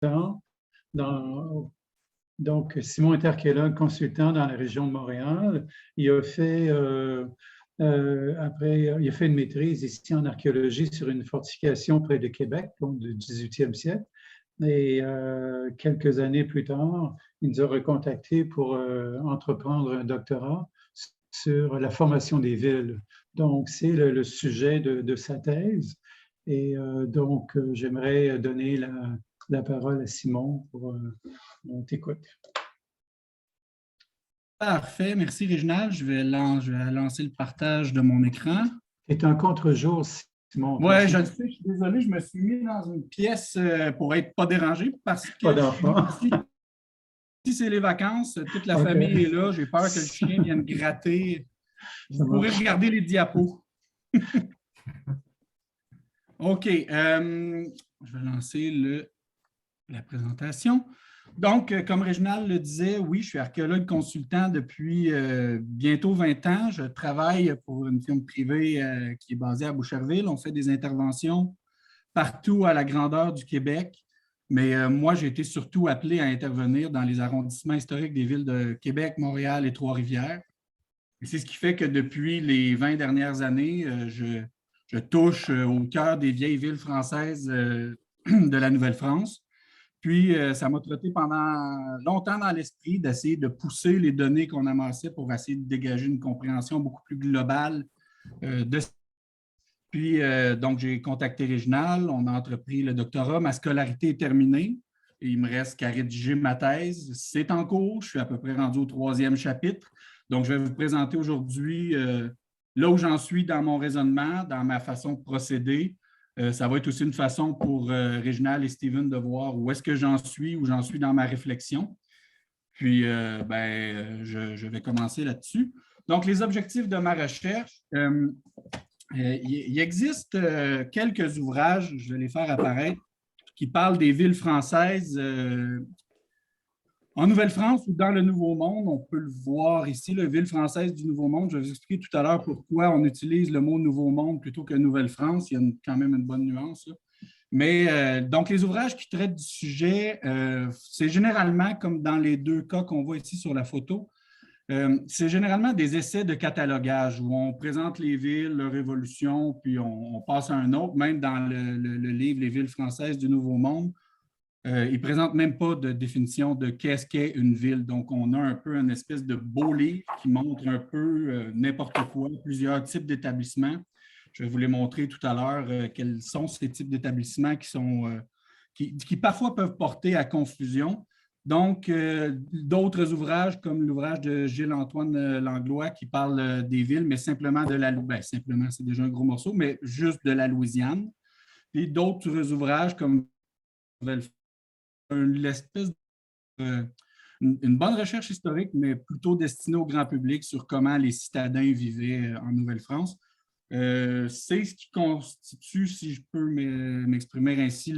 dans, donc, Simon est archéologue consultant dans la région de Montréal. Il a fait, après, il a fait une maîtrise ici en archéologie sur une fortification près de Québec, donc du 18e siècle. Et quelques années plus tard, il nous a recontactés pour entreprendre un doctorat sur la formation des villes. Donc, c'est le sujet de sa thèse. Et donc, j'aimerais donner la parole à Simon pour t'écoute. Parfait, merci Réginald. Je vais lancer le partage de mon écran. C'est un contre-jour, Simon. Oui, je le sais, je suis désolé, je me suis mis dans une pièce pour être pas dérangé parce Pas que d'enfant. si c'est les vacances, toute la OK. famille est là. J'ai peur que le chien vienne gratter. Vous pourrez regarder les diapos. OK. Je vais lancer la présentation. Donc, comme Réginald le disait, oui, je suis archéologue consultant depuis bientôt 20 ans. Je travaille pour une firme privée qui est basée à Boucherville. On fait des interventions partout à la grandeur du Québec. Mais moi, j'ai été surtout appelé à intervenir dans les arrondissements historiques des villes de Québec, Montréal et Trois-Rivières. Et c'est ce qui fait que depuis les 20 dernières années, je touche au cœur des vieilles villes françaises de la Nouvelle-France. Puis, ça m'a trotté pendant longtemps dans l'esprit d'essayer de pousser les données qu'on amassait pour essayer de dégager une compréhension beaucoup plus globale de. Puis, donc, j'ai contacté Réginald, on a entrepris le doctorat, ma scolarité est terminée et il me reste qu'à rédiger ma thèse. C'est en cours, je suis à peu près rendu au 3e chapitre. Donc, je vais vous présenter aujourd'hui là où j'en suis dans mon raisonnement, dans ma façon de procéder. Ça va être aussi une façon pour Réginald et Steven de voir où est-ce que j'en suis, où j'en suis dans ma réflexion. Puis, je vais commencer là-dessus. Donc, les objectifs de ma recherche. Il existe quelques ouvrages, je vais les faire apparaître, qui parlent des villes françaises en Nouvelle-France ou dans le Nouveau Monde. On peut le voir ici, la ville française du Nouveau Monde. Je vais vous expliquer tout à l'heure pourquoi on utilise le mot Nouveau Monde plutôt que Nouvelle-France. Il y a quand même une bonne nuance, là. Mais donc, les ouvrages qui traitent du sujet, c'est généralement, comme dans les deux cas qu'on voit ici sur la photo, c'est généralement des essais de catalogage où on présente les villes, leur évolution, puis on passe à un autre. Même dans le livre Les villes françaises du Nouveau Monde, ils ne présentent même pas de définition de qu'est-ce qu'est une ville. Donc, on a un peu une espèce de beau livre qui montre un peu n'importe quoi, plusieurs types d'établissements. Je vais vous les montrer tout à l'heure quels sont ces types d'établissements qui parfois peuvent porter à confusion. Donc, d'autres ouvrages comme l'ouvrage de Gilles-Antoine Langlois qui parle des villes, mais simplement de la Louisiane. Simplement, c'est déjà un gros morceau, mais juste de la Louisiane. Puis d'autres ouvrages comme l'espèce une bonne recherche historique, mais plutôt destinée au grand public sur comment les citadins vivaient en Nouvelle-France. C'est ce qui constitue, si je peux m'exprimer ainsi,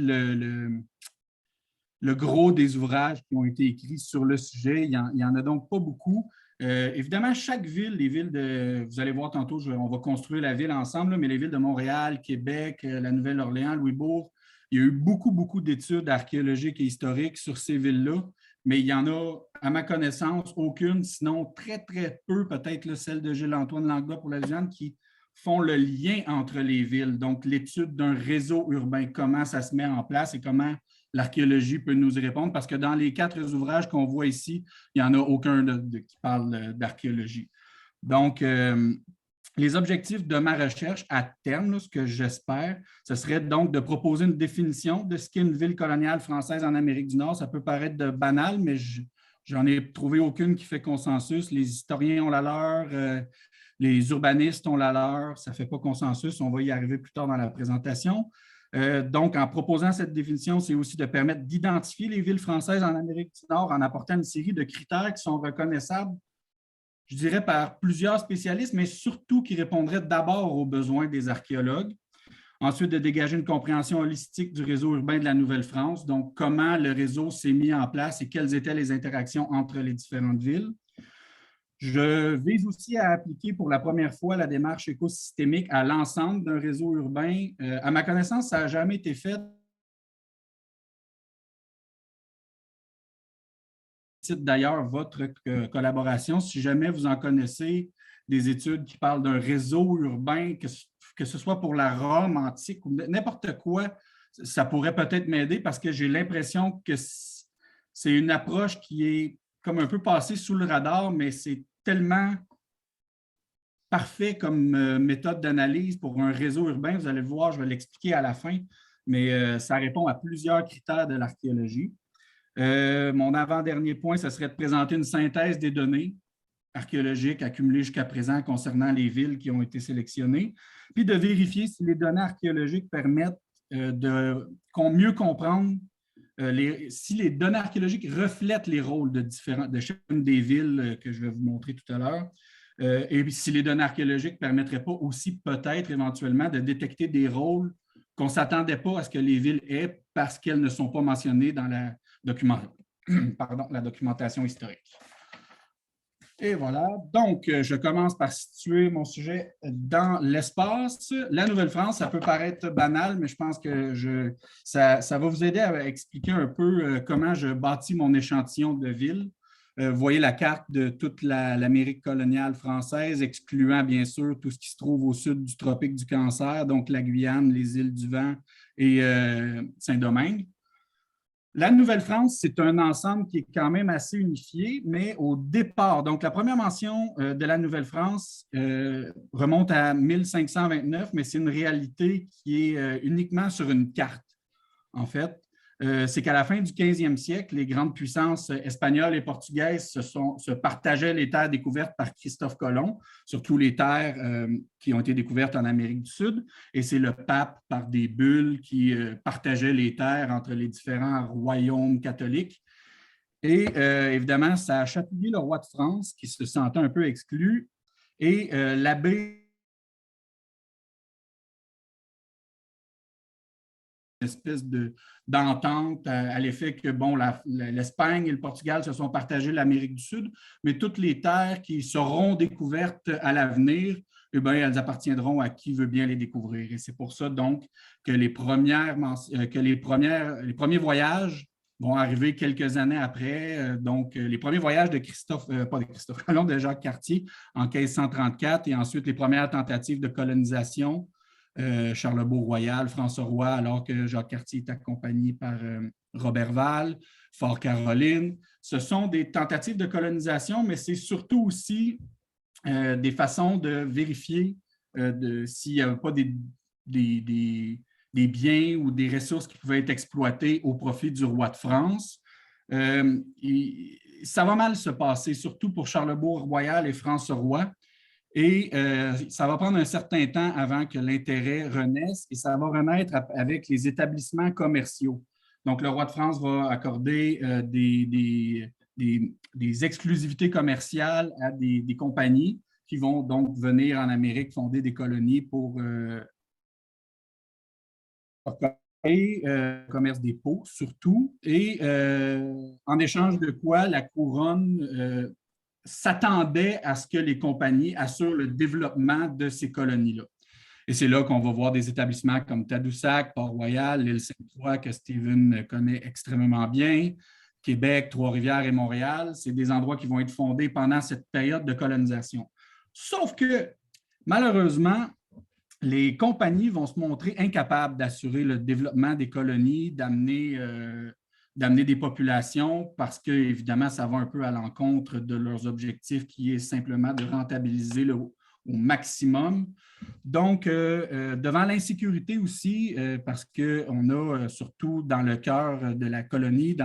le gros des ouvrages qui ont été écrits sur le sujet. Il n'y en a donc pas beaucoup. Évidemment, chaque ville, les villes vous allez voir tantôt, on va construire la ville ensemble, mais les villes de Montréal, Québec, la Nouvelle-Orléans, Louisbourg, il y a eu beaucoup, beaucoup d'études archéologiques et historiques sur ces villes-là, mais il y en a, à ma connaissance, aucune, sinon très, très peu, peut-être celle de Gilles-Antoine Langlois pour la Louisiane, qui font le lien entre les villes. Donc, l'étude d'un réseau urbain, comment ça se met en place et comment l'archéologie peut nous y répondre, parce que dans les 4 ouvrages qu'on voit ici, il n'y en a aucun qui parle d'archéologie. Donc, les objectifs de ma recherche à terme, là, ce que j'espère, ce serait donc de proposer une définition de ce qu'est une ville coloniale française en Amérique du Nord. Ça peut paraître banal, mais j'en ai trouvé aucune qui fait consensus. Les historiens ont la leur, les urbanistes ont la leur, ça ne fait pas consensus. On va y arriver plus tard dans la présentation. Donc, en proposant cette définition, c'est aussi de permettre d'identifier les villes françaises en Amérique du Nord en apportant une série de critères qui sont reconnaissables, je dirais, par plusieurs spécialistes, mais surtout qui répondraient d'abord aux besoins des archéologues. Ensuite, de dégager une compréhension holistique du réseau urbain de la Nouvelle-France, donc comment le réseau s'est mis en place et quelles étaient les interactions entre les différentes villes. Je vise aussi à appliquer pour la première fois la démarche écosystémique à l'ensemble d'un réseau urbain. À ma connaissance, ça n'a jamais été fait d'ailleurs votre collaboration. Si jamais vous en connaissez des études qui parlent d'un réseau urbain, que ce soit pour la Rome antique ou n'importe quoi, ça pourrait peut-être m'aider parce que j'ai l'impression que c'est une approche qui est comme un peu passée sous le radar, mais c'est tellement parfait comme méthode d'analyse pour un réseau urbain. Vous allez le voir, je vais l'expliquer à la fin, mais ça répond à plusieurs critères de l'archéologie. Mon avant-dernier point, ce serait de présenter une synthèse des données archéologiques accumulées jusqu'à présent concernant les villes qui ont été sélectionnées, puis de vérifier si les données archéologiques permettent de mieux comprendre si les données archéologiques reflètent les rôles de chacune des villes que je vais vous montrer tout à l'heure. Et si les données archéologiques ne permettraient pas aussi peut-être éventuellement de détecter des rôles qu'on ne s'attendait pas à ce que les villes aient parce qu'elles ne sont pas mentionnées dans la documentation historique. Et voilà, donc je commence par situer mon sujet dans l'espace. La Nouvelle-France, ça peut paraître banal, mais je pense que ça va vous aider à expliquer un peu comment je bâtis mon échantillon de villes. Vous voyez la carte de toute l'Amérique coloniale française, excluant bien sûr tout ce qui se trouve au sud du tropique du Cancer, donc la Guyane, les îles du Vent et Saint-Domingue. La Nouvelle-France, c'est un ensemble qui est quand même assez unifié, mais au départ, donc la première mention de la Nouvelle-France remonte à 1529, mais c'est une réalité qui est uniquement sur une carte, en fait. C'est qu'à la fin du 15e siècle, les grandes puissances espagnoles et portugaises se partageaient les terres découvertes par Christophe Colomb, surtout les terres qui ont été découvertes en Amérique du Sud. Et c'est le pape, par des bulles, qui partageait les terres entre les différents royaumes catholiques. Et évidemment, ça a chatouillé le roi de France, qui se sentait un peu exclu. Et l'abbé espèce d'entente à l'effet que bon, l'Espagne et le Portugal se sont partagés l'Amérique du Sud, mais toutes les terres qui seront découvertes à l'avenir, eh bien, elles appartiendront à qui veut bien les découvrir. Et c'est pour ça donc que les premiers voyages vont arriver quelques années après. Donc, les premiers voyages de pas de Christophe Colomb, de Jacques Cartier en 1534 et ensuite les premières tentatives de colonisation. Charlebourg-Royal, François Roy, alors que Jacques Cartier est accompagné par Roberval, Fort-Caroline. Ce sont des tentatives de colonisation, mais c'est surtout aussi des façons de vérifier s'il n'y avait pas des biens ou des ressources qui pouvaient être exploitées au profit du roi de France. Ça va mal se passer, surtout pour Charlebourg-Royal et François Roy. Et ça va prendre un certain temps avant que l'intérêt renaisse et ça va renaître avec les établissements commerciaux. Donc, le roi de France va accorder des exclusivités commerciales à des compagnies qui vont donc venir en Amérique fonder des colonies pour commerce des peaux surtout. Et en échange de quoi la couronne s'attendait à ce que les compagnies assurent le développement de ces colonies-là. Et c'est là qu'on va voir des établissements comme Tadoussac, Port-Royal, l'île Sainte-Croix, que Steven connaît extrêmement bien, Québec, Trois-Rivières et Montréal. C'est des endroits qui vont être fondés pendant cette période de colonisation. Sauf que, malheureusement, les compagnies vont se montrer incapables d'assurer le développement des colonies, d'amener des populations parce que, évidemment, ça va un peu à l'encontre de leurs objectifs qui est simplement de rentabiliser au maximum. Donc, devant l'insécurité aussi, parce qu'on a surtout dans le cœur de la colonie,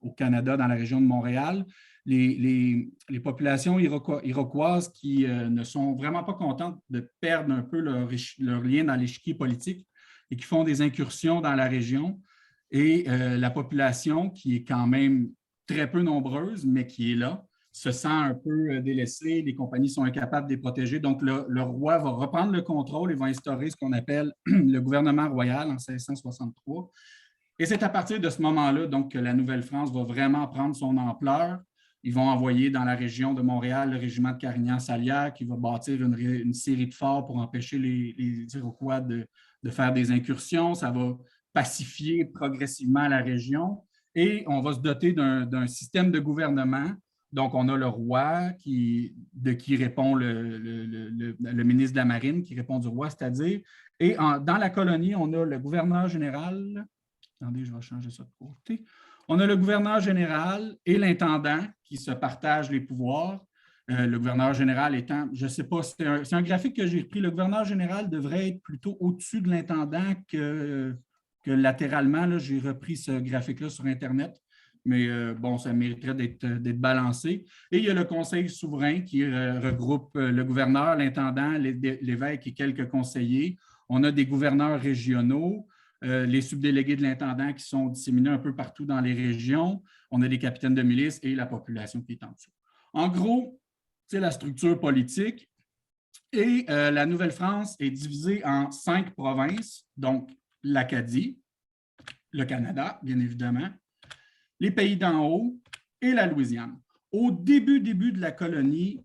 au Canada, dans la région de Montréal, les populations iroquoises qui ne sont vraiment pas contentes de perdre un peu leur lien dans l'échiquier politique et qui font des incursions dans la région. Et la population, qui est quand même très peu nombreuse, mais qui est là, se sent un peu délaissée. Les compagnies sont incapables de les protéger. Donc, le roi va reprendre le contrôle et va instaurer ce qu'on appelle le gouvernement royal en 1663. Et c'est à partir de ce moment-là donc, que la Nouvelle-France va vraiment prendre son ampleur. Ils vont envoyer dans la région de Montréal le régiment de Carignan-Salière qui va bâtir une série de forts pour empêcher les Iroquois de faire des incursions. Ça va pacifier progressivement la région. et on va se doter d'un système de gouvernement. Donc, on a le roi de qui répond le ministre de la Marine, qui répond du roi, c'est-à-dire. Et dans la colonie, on a le gouverneur général. Attendez, je vais changer ça de côté. On a le gouverneur général et l'intendant qui se partagent les pouvoirs. Le gouverneur général étant, je ne sais pas, c'est un graphique que j'ai repris. Le gouverneur général devrait être plutôt au-dessus de l'intendant que latéralement. J'ai repris ce graphique-là sur Internet. Mais bon, ça mériterait d'être balancé. Et il y a le conseil souverain qui regroupe le gouverneur, l'intendant, l'évêque et quelques conseillers. On a des gouverneurs régionaux, les subdélégués de l'intendant qui sont disséminés un peu partout dans les régions. On a des capitaines de milice et la population qui est en dessous. En gros, c'est la structure politique. Et la Nouvelle-France est divisée en 5 provinces, donc l'Acadie, le Canada, bien évidemment, les pays d'en haut et la Louisiane. Au début de la colonie,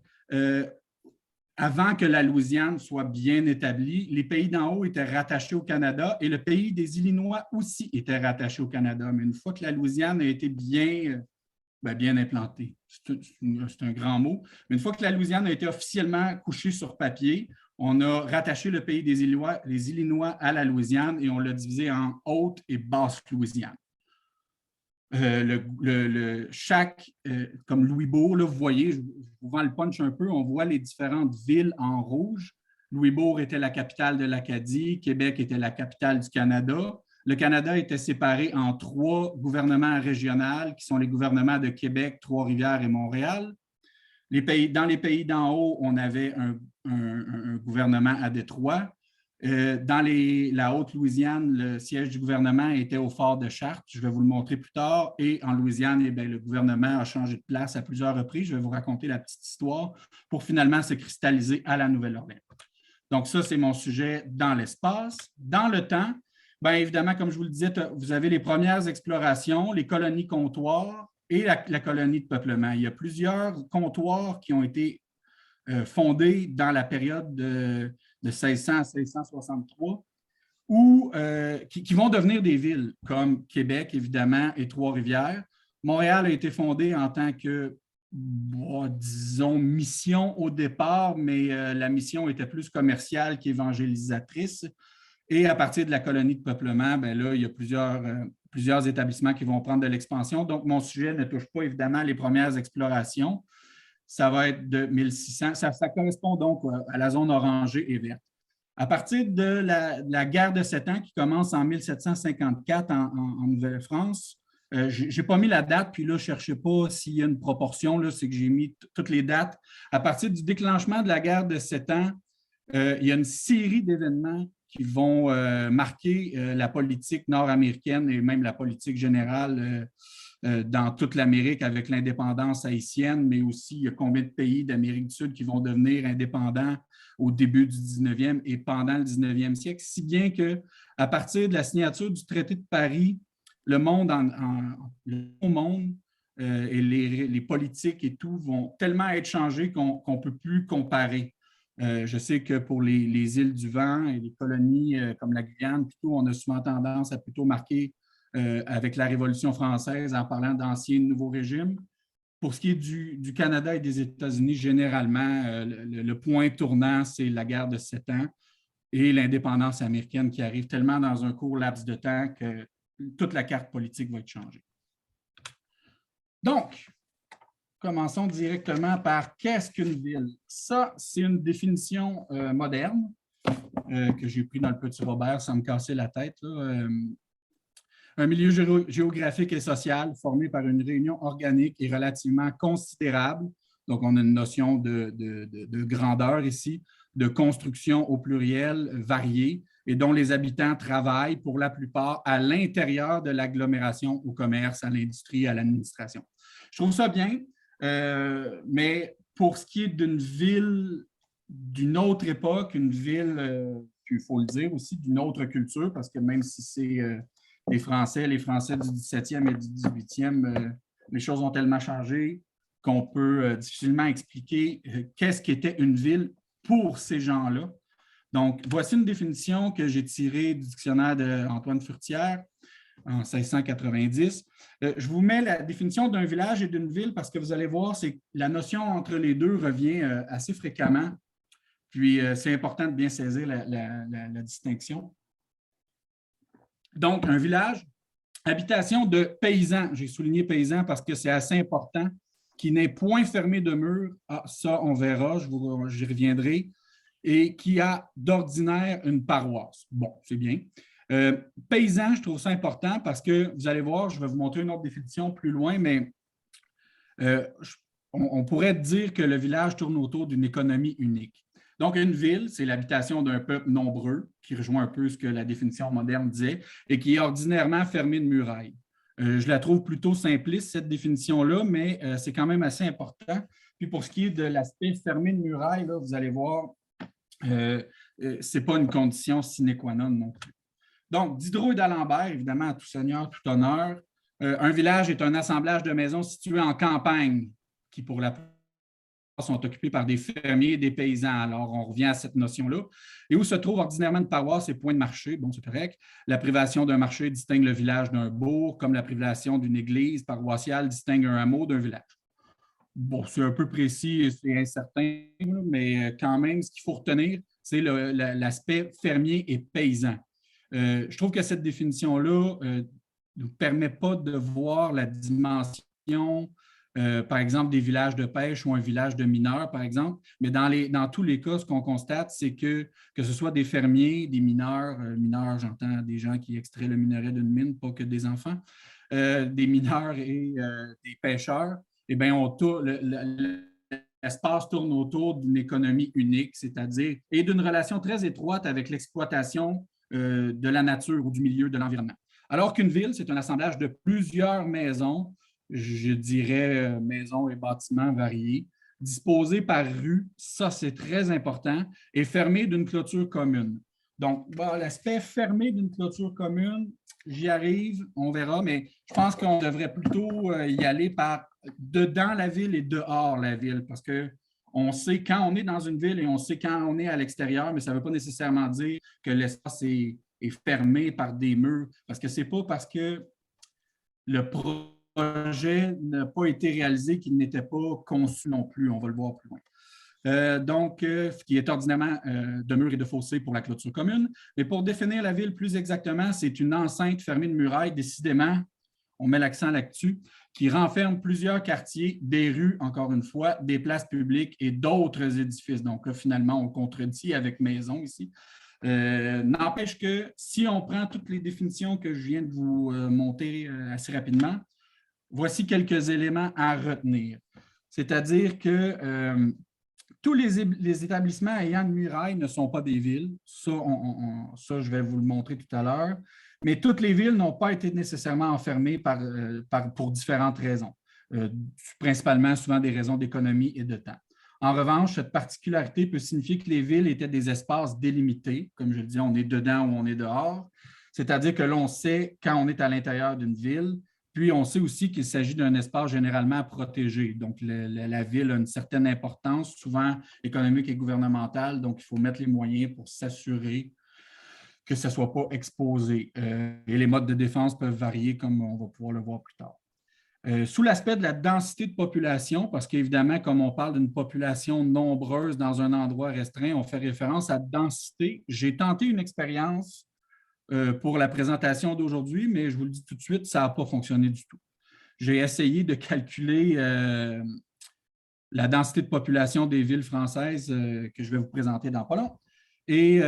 avant que la Louisiane soit bien établie, les pays d'en haut étaient rattachés au Canada et le pays des Illinois aussi était rattaché au Canada. Mais une fois que la Louisiane a été bien implantée, c'est un grand mot, mais une fois que la Louisiane a été officiellement couchée sur papier, on a rattaché le pays des Illinois à la Louisiane et on l'a divisé en Haute et Basse Louisiane. Comme Louisbourg, là, vous voyez, je vous vends le punch un peu, on voit les différentes villes en rouge. Louisbourg était la capitale de l'Acadie, Québec était la capitale du Canada. Le Canada était séparé en 3 gouvernements régionaux, qui sont les gouvernements de Québec, Trois-Rivières et Montréal. Dans les pays d'en haut, on avait un gouvernement à Détroit. Dans la Haute-Louisiane, le siège du gouvernement était au fort de Chartres. Je vais vous le montrer plus tard. Et en Louisiane, le gouvernement a changé de place à plusieurs reprises. Je vais vous raconter la petite histoire pour finalement se cristalliser à la Nouvelle-Orléans. Donc, ça, c'est mon sujet dans l'espace. Dans le temps, bien évidemment, comme je vous le disais, vous avez les premières explorations, les colonies comptoirs et la colonie de peuplement. Il y a plusieurs comptoirs qui ont été fondés dans la période de 1600 à 1663, qui vont devenir des villes, comme Québec, évidemment, et Trois-Rivières. Montréal a été fondé en tant que, disons, mission au départ, mais la mission était plus commerciale qu'évangélisatrice. Et à partir de la colonie de peuplement, bien là, il y a plusieurs établissements qui vont prendre de l'expansion. Donc, mon sujet ne touche pas évidemment les premières explorations. Ça va être de 1600. Ça correspond donc à la zone orangée et verte. À partir de la guerre de 7 ans qui commence en 1754 en Nouvelle-France, je n'ai pas mis la date, puis là, je ne cherchais pas s'il y a une proportion, c'est que j'ai mis toutes les dates. À partir du déclenchement de la guerre de 7 ans, il y a une série d'événements qui vont marquer la politique nord-américaine et même la politique générale dans toute l'Amérique avec l'indépendance haïtienne, mais aussi il y a combien de pays d'Amérique du Sud qui vont devenir indépendants au début du 19e et pendant le 19e siècle, si bien qu'à partir de la signature du traité de Paris, le monde et les politiques et tout vont tellement être changés qu'on ne peut plus comparer. Je sais que pour les îles du Vent et les colonies comme la Guyane, plutôt, on a souvent tendance à plutôt marquer avec la Révolution française en parlant d'ancien et de nouveau régime. Pour ce qui est du Canada et des États-Unis, généralement, le point tournant, c'est la guerre de 7 ans et l'indépendance américaine qui arrive tellement dans un court laps de temps que toute la carte politique va être changée. Donc, commençons directement par qu'est-ce qu'une ville? Ça, c'est une définition moderne que j'ai pris dans le Petit Robert sans me casser la tête. Un milieu géographique et social formé par une réunion organique et relativement considérable. Donc, on a une notion de grandeur ici, de construction au pluriel variée et dont les habitants travaillent pour la plupart à l'intérieur de l'agglomération, au commerce, à l'industrie, à l'administration. Je trouve ça bien, mais pour ce qui est d'une ville d'une autre époque, une ville, il faut le dire aussi, d'une autre culture, parce que même si c'est les Français du 17e et du 18e, les choses ont tellement changé qu'on peut difficilement expliquer qu'est-ce qu'était une ville pour ces gens-là. Donc, voici une définition que j'ai tirée du dictionnaire d'Antoine Furtière. en 1690. Je vous mets la définition d'un village et d'une ville parce que vous allez voir, c'est la notion entre les deux revient assez fréquemment. Puis, c'est important de bien saisir la distinction. Donc, un village, habitation de paysans. J'ai souligné paysans parce que c'est assez important, qui n'est point fermé de mur. Ah, ça, on verra, j'y reviendrai. Et qui a d'ordinaire une paroisse. Bon, c'est bien. Paysan, je trouve ça important parce que vous allez voir, je vais vous montrer une autre définition plus loin, mais on pourrait dire que le village tourne autour d'une économie unique. Donc, une ville, c'est l'habitation d'un peuple nombreux, qui rejoint un peu ce que la définition moderne disait, et qui est ordinairement fermé de murailles. Je la trouve plutôt simpliste, cette définition-là, mais c'est quand même assez important. Puis pour ce qui est de l'aspect fermé de murailles, là, vous allez voir, ce n'est pas une condition sine qua non non plus. Donc, Diderot et d'Alembert, évidemment, à tout seigneur, tout honneur. Un village est un assemblage de maisons situées en campagne, qui pour la plupart sont occupées par des fermiers et des paysans. Alors, on revient à cette notion-là. Et où se trouve ordinairement une paroisse et point de marché, bon, c'est correct. La privation d'un marché distingue le village d'un bourg, comme la privation d'une église paroissiale distingue un hameau d'un village. Bon, c'est un peu précis et c'est incertain, mais quand même, ce qu'il faut retenir, c'est l'aspect fermier et paysan. Je trouve que cette définition-là ne nous permet pas de voir la dimension, par exemple, des villages de pêche ou un village de mineurs, par exemple. Mais dans tous les cas, ce qu'on constate, c'est que ce soit des fermiers, des mineurs, j'entends des gens qui extraient le minerai d'une mine, pas que des enfants, des mineurs et des pêcheurs, eh bien, l'espace tourne autour d'une économie unique, c'est-à-dire, et d'une relation très étroite avec l'exploitation de la nature ou du milieu de l'environnement. Alors qu'une ville, c'est un assemblage de plusieurs maisons, je dirais maisons et bâtiments variés, disposés par rue, ça c'est très important, et fermés d'une clôture commune. Donc, l'aspect fermé d'une clôture commune, j'y arrive, on verra, mais je pense qu'on devrait plutôt y aller par dedans la ville et dehors la ville, parce qu'on sait quand on est dans une ville et on sait quand on est à l'extérieur, mais ça ne veut pas nécessairement dire que l'espace est fermé par des murs, parce que ce n'est pas parce que le projet n'a pas été réalisé qu'il n'était pas conçu non plus, on va le voir plus loin. Qui est ordinairement de murs et de fossés pour la clôture commune. Mais pour définir la ville plus exactement, c'est une enceinte fermée de murailles, décidément, on met l'accent là-dessus, qui renferme plusieurs quartiers, des rues, encore une fois, des places publiques et d'autres édifices. Donc là, finalement, on contredit avec maison ici. N'empêche que si on prend toutes les définitions que je viens de vous monter assez rapidement, voici quelques éléments à retenir. C'est-à-dire que tous les établissements ayant une muraille ne sont pas des villes. Ça, je vais vous le montrer tout à l'heure. Mais toutes les villes n'ont pas été nécessairement enfermées pour différentes raisons, principalement souvent des raisons d'économie et de temps. En revanche, cette particularité peut signifier que les villes étaient des espaces délimités. Comme je le dis, on est dedans ou on est dehors. C'est-à-dire que l'on sait quand on est à l'intérieur d'une ville. Puis, on sait aussi qu'il s'agit d'un espace généralement protégé. Donc, la ville a une certaine importance, souvent économique et gouvernementale. Donc, il faut mettre les moyens pour s'assurer que ça ne soit pas exposé. Et les modes de défense peuvent varier, comme on va pouvoir le voir plus tard. Sous l'aspect de la densité de population, parce qu'évidemment, comme on parle d'une population nombreuse dans un endroit restreint, on fait référence à densité. J'ai tenté une expérience pour la présentation d'aujourd'hui, mais je vous le dis tout de suite, ça n'a pas fonctionné du tout. J'ai essayé de calculer la densité de population des villes françaises que je vais vous présenter dans pas long. Et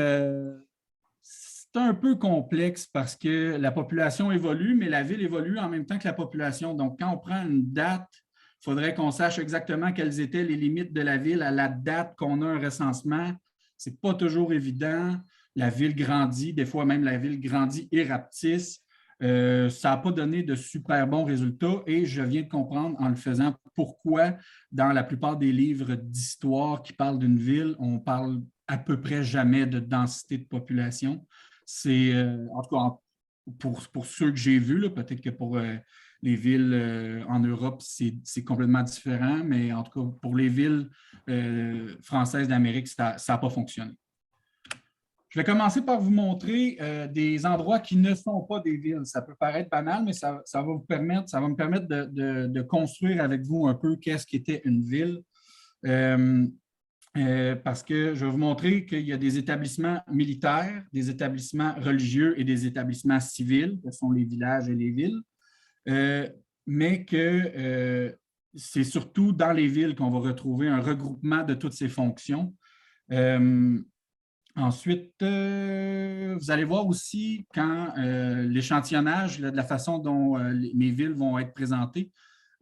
c'est un peu complexe parce que la population évolue, mais la ville évolue en même temps que la population. Donc, quand on prend une date, il faudrait qu'on sache exactement quelles étaient les limites de la ville à la date qu'on a un recensement. Ce n'est pas toujours évident. La ville grandit, des fois même la ville grandit et rapetisse. Ça n'a pas donné de super bons résultats et je viens de comprendre en le faisant pourquoi dans la plupart des livres d'histoire qui parlent d'une ville, on parle à peu près jamais de densité de population. C'est, en tout cas, pour ceux que j'ai vus, peut-être que pour les villes en Europe, c'est complètement différent, mais en tout cas, pour les villes françaises d'Amérique, ça n'a pas fonctionné. Je vais commencer par vous montrer des endroits qui ne sont pas des villes. Ça peut paraître banal, mais ça va me permettre de construire avec vous un peu qu'est-ce qu'était une ville. Parce que je vais vous montrer qu'il y a des établissements militaires, des établissements religieux et des établissements civils, que sont les villages et les villes, mais que c'est surtout dans les villes qu'on va retrouver un regroupement de toutes ces fonctions. Ensuite, vous allez voir aussi quand l'échantillonnage de la façon dont mes villes vont être présentées.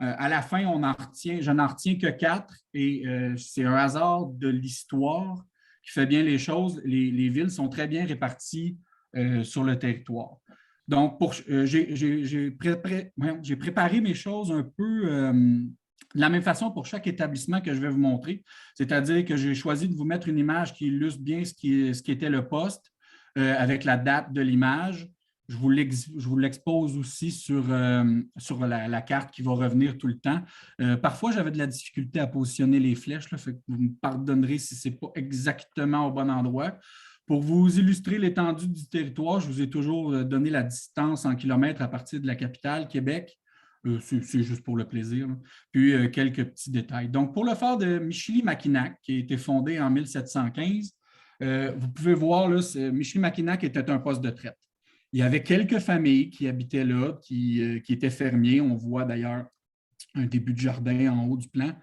À la fin, je n'en retiens que 4 et c'est un hasard de l'histoire qui fait bien les choses. Les villes sont très bien réparties sur le territoire. Donc, j'ai préparé mes choses un peu de la même façon pour chaque établissement que je vais vous montrer, c'est-à-dire que j'ai choisi de vous mettre une image qui illustre bien ce qui était le poste avec la date de l'image. Je vous l'expose aussi sur la carte qui va revenir tout le temps. Parfois, j'avais de la difficulté à positionner les flèches, là, fait que vous me pardonnerez si ce n'est pas exactement au bon endroit. Pour vous illustrer l'étendue du territoire, je vous ai toujours donné la distance en kilomètres à partir de la capitale, Québec. C'est juste pour le plaisir. Là. Puis, quelques petits détails. Donc, pour le fort de Michilimackinac, qui a été fondé en 1715, vous pouvez voir, là, Michilimackinac était un poste de traite. Il y avait quelques familles qui habitaient là, qui étaient fermiers. On voit d'ailleurs un début de jardin en haut du plan.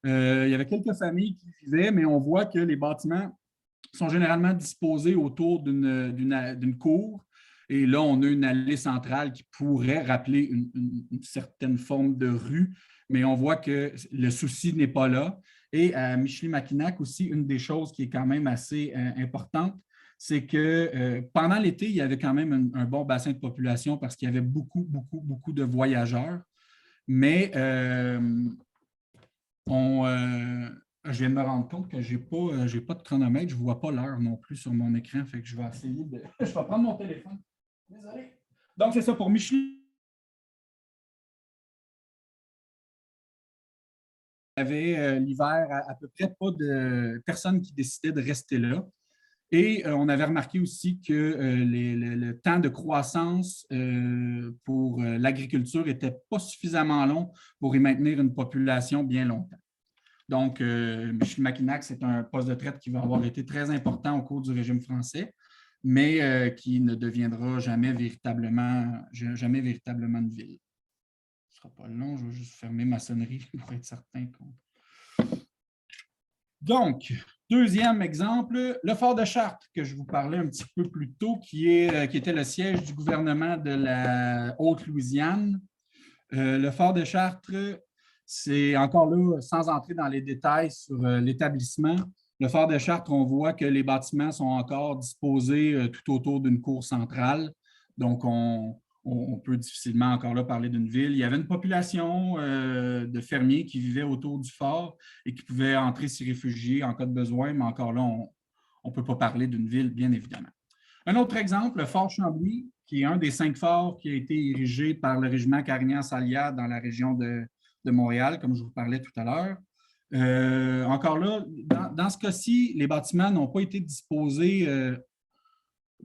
Il y avait quelques familles qui vivaient, mais on voit que les bâtiments sont généralement disposés autour d'une cour. Et là, on a une allée centrale qui pourrait rappeler une certaine forme de rue, mais on voit que le souci n'est pas là. Et à Michilimackinac aussi, une des choses qui est quand même assez importante, c'est que pendant l'été, il y avait quand même un bon bassin de population parce qu'il y avait beaucoup, beaucoup, beaucoup de voyageurs. Mais je viens de me rendre compte que je n'ai pas de chronomètre, je ne vois pas l'heure non plus sur mon écran, fait que je vais essayer de... Je vais prendre mon téléphone. Désolé. Donc, c'est ça pour Michel. Il y avait l'hiver à peu près pas de personnes qui décidaient de rester là. Et on avait remarqué aussi que le temps de croissance pour l'agriculture n'était pas suffisamment long pour y maintenir une population bien longtemps. Donc, Michilimackinac, c'est un poste de traite qui va avoir été très important au cours du régime français, mais qui ne deviendra jamais véritablement une ville. Ce ne sera pas long, je vais juste fermer ma sonnerie pour être certain qu'on... Donc, deuxième exemple, le fort de Chartres, que je vous parlais un petit peu plus tôt, qui était le siège du gouvernement de la Haute-Louisiane. Le fort de Chartres, c'est encore là, sans entrer dans les détails sur l'établissement. Le fort de Chartres, on voit que les bâtiments sont encore disposés tout autour d'une cour centrale. Donc, on peut difficilement encore là parler d'une ville. Il y avait une population de fermiers qui vivaient autour du fort et qui pouvaient entrer s'y réfugier en cas de besoin, mais encore là, on ne peut pas parler d'une ville, bien évidemment. Un autre exemple, le fort Chambly, qui est un des 5 forts qui a été érigé par le régiment Carignan-Sallière dans la région de Montréal, comme je vous parlais tout à l'heure. Encore là, dans ce cas-ci, les bâtiments n'ont pas été disposés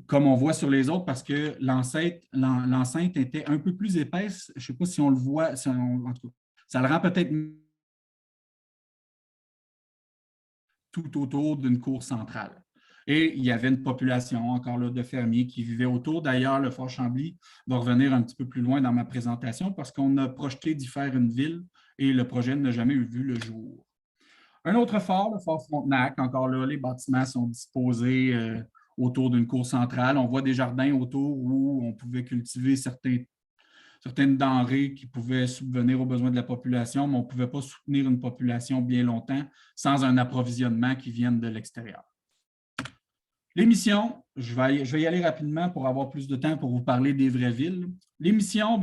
comme on voit sur les autres parce que l'enceinte était un peu plus épaisse. Je ne sais pas si on le voit, en tout cas, ça le rend peut-être tout autour d'une cour centrale. Et il y avait une population encore là de fermiers qui vivaient autour. D'ailleurs, le fort Chambly va revenir un petit peu plus loin dans ma présentation parce qu'on a projeté d'y faire une ville et le projet n'a jamais vu le jour. Un autre fort, le fort Frontenac, encore là, les bâtiments sont disposés autour d'une cour centrale. On voit des jardins autour où on pouvait cultiver certaines denrées qui pouvaient subvenir aux besoins de la population, mais on ne pouvait pas soutenir une population bien longtemps sans un approvisionnement qui vienne de l'extérieur. Les missions, je vais y aller rapidement pour avoir plus de temps pour vous parler des vraies villes. Les missions,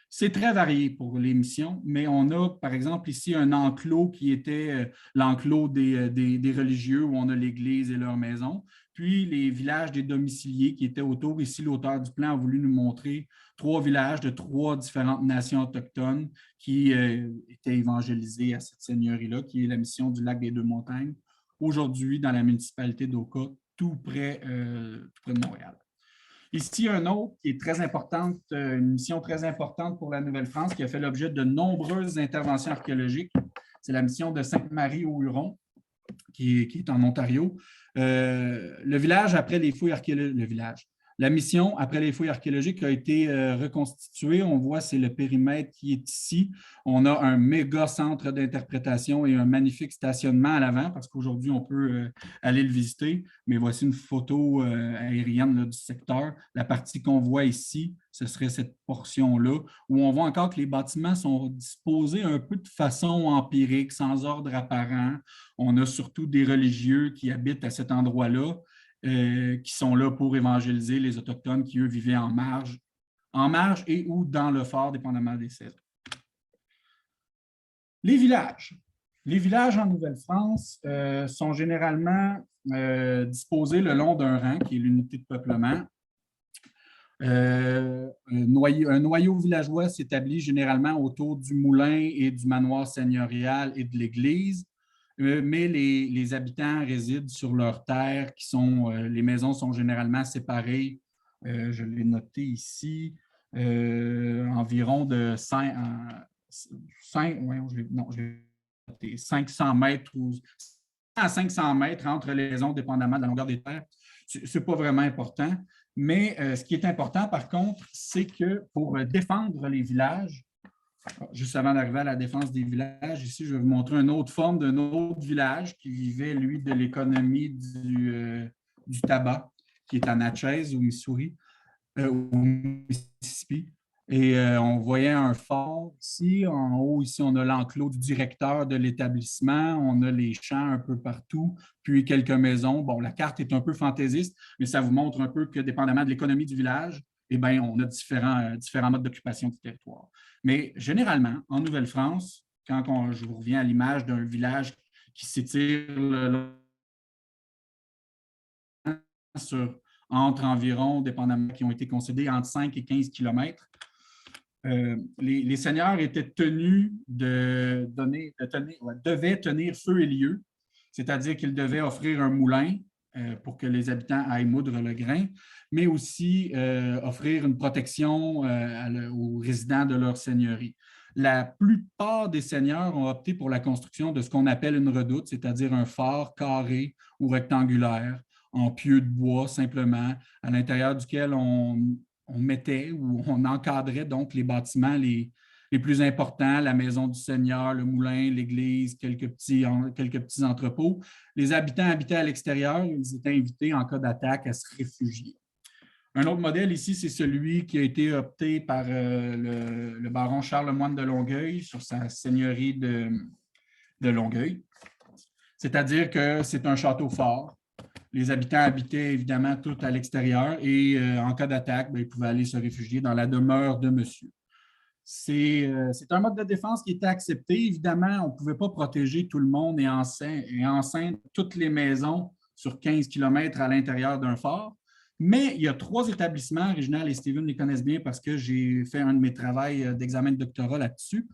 c'est très varié pour les missions, mais on a, par exemple, ici un enclos qui était l'enclos des religieux où on a l'église et leur maison, puis les villages des domiciliés qui étaient autour. Ici, l'auteur du plan a voulu nous montrer 3 villages de 3 différentes nations autochtones qui étaient évangélisés à cette seigneurie-là, qui est la mission du lac des Deux-Montagnes. Aujourd'hui, dans la municipalité d'Oka, tout près de Montréal. Ici, un autre qui est très importante, une mission très importante pour la Nouvelle-France, qui a fait l'objet de nombreuses interventions archéologiques. C'est la mission de Sainte-Marie-aux-Hurons, qui est en Ontario. Le village, après les fouilles archéologiques, la mission, après les fouilles archéologiques, a été reconstituée. On voit, c'est le périmètre qui est ici. On a un méga centre d'interprétation et un magnifique stationnement à l'avant, parce qu'aujourd'hui, on peut aller le visiter. Mais voici une photo aérienne là, du secteur. La partie qu'on voit ici, ce serait cette portion-là, où on voit encore que les bâtiments sont disposés un peu de façon empirique, sans ordre apparent. On a surtout des religieux qui habitent à cet endroit-là, qui sont là pour évangéliser les Autochtones qui, eux, vivaient en marge et ou dans le fort, dépendamment des saisons. Les villages. Les villages en Nouvelle-France sont généralement disposés le long d'un rang, qui est l'unité de peuplement. Un noyau villageois s'établit généralement autour du moulin et du manoir seigneurial et de l'église. Mais les habitants résident sur leurs terres, les maisons sont généralement séparées, je l'ai noté ici, environ de 500 mètres ou à 500 mètres entre les maisons, dépendamment de la longueur des terres. Ce n'est pas vraiment important. Mais ce qui est important, par contre, c'est que pour défendre les villages, juste avant d'arriver à la défense des villages, ici, je vais vous montrer une autre forme d'un autre village qui vivait, lui, de l'économie du tabac, qui est à Natchez, au Missouri, au Mississippi. Et on voyait un fort ici. En haut, ici, on a l'enclos du directeur de l'établissement. On a les champs un peu partout, puis quelques maisons. Bon, la carte est un peu fantaisiste, mais ça vous montre un peu que, dépendamment de l'économie du village, eh bien, on a différents modes d'occupation du territoire. Mais généralement, en Nouvelle-France, quand je vous reviens à l'image d'un village qui s'étire entre environ, dépendamment qui ont été concédés, entre 5 et 15 kilomètres, les seigneurs étaient tenus devaient tenir feu et lieu, c'est-à-dire qu'ils devaient offrir un moulin pour que les habitants aillent moudre le grain, mais aussi offrir une protection aux résidents de leur seigneurie. La plupart des seigneurs ont opté pour la construction de ce qu'on appelle une redoute, c'est-à-dire un fort carré ou rectangulaire, en pieux de bois simplement, à l'intérieur duquel on mettait ou on encadrait donc les bâtiments les plus importants, la maison du seigneur, le moulin, l'église, quelques petits entrepôts. Les habitants habitaient à l'extérieur, ils étaient invités en cas d'attaque à se réfugier. Un autre modèle ici, c'est celui qui a été opté par le baron Charles Lemoine de Longueuil sur sa seigneurie de Longueuil. C'est-à-dire que c'est un château fort. Les habitants habitaient évidemment tout à l'extérieur et en cas d'attaque, ils pouvaient aller se réfugier dans la demeure de monsieur. C'est un mode de défense qui était accepté. Évidemment, on ne pouvait pas protéger tout le monde et enceindre toutes les maisons sur 15 km à l'intérieur d'un fort. Mais il y a 3 établissements, Réginald et Steven les connaissent bien parce que j'ai fait un de mes travaux d'examen de doctorat là-dessus.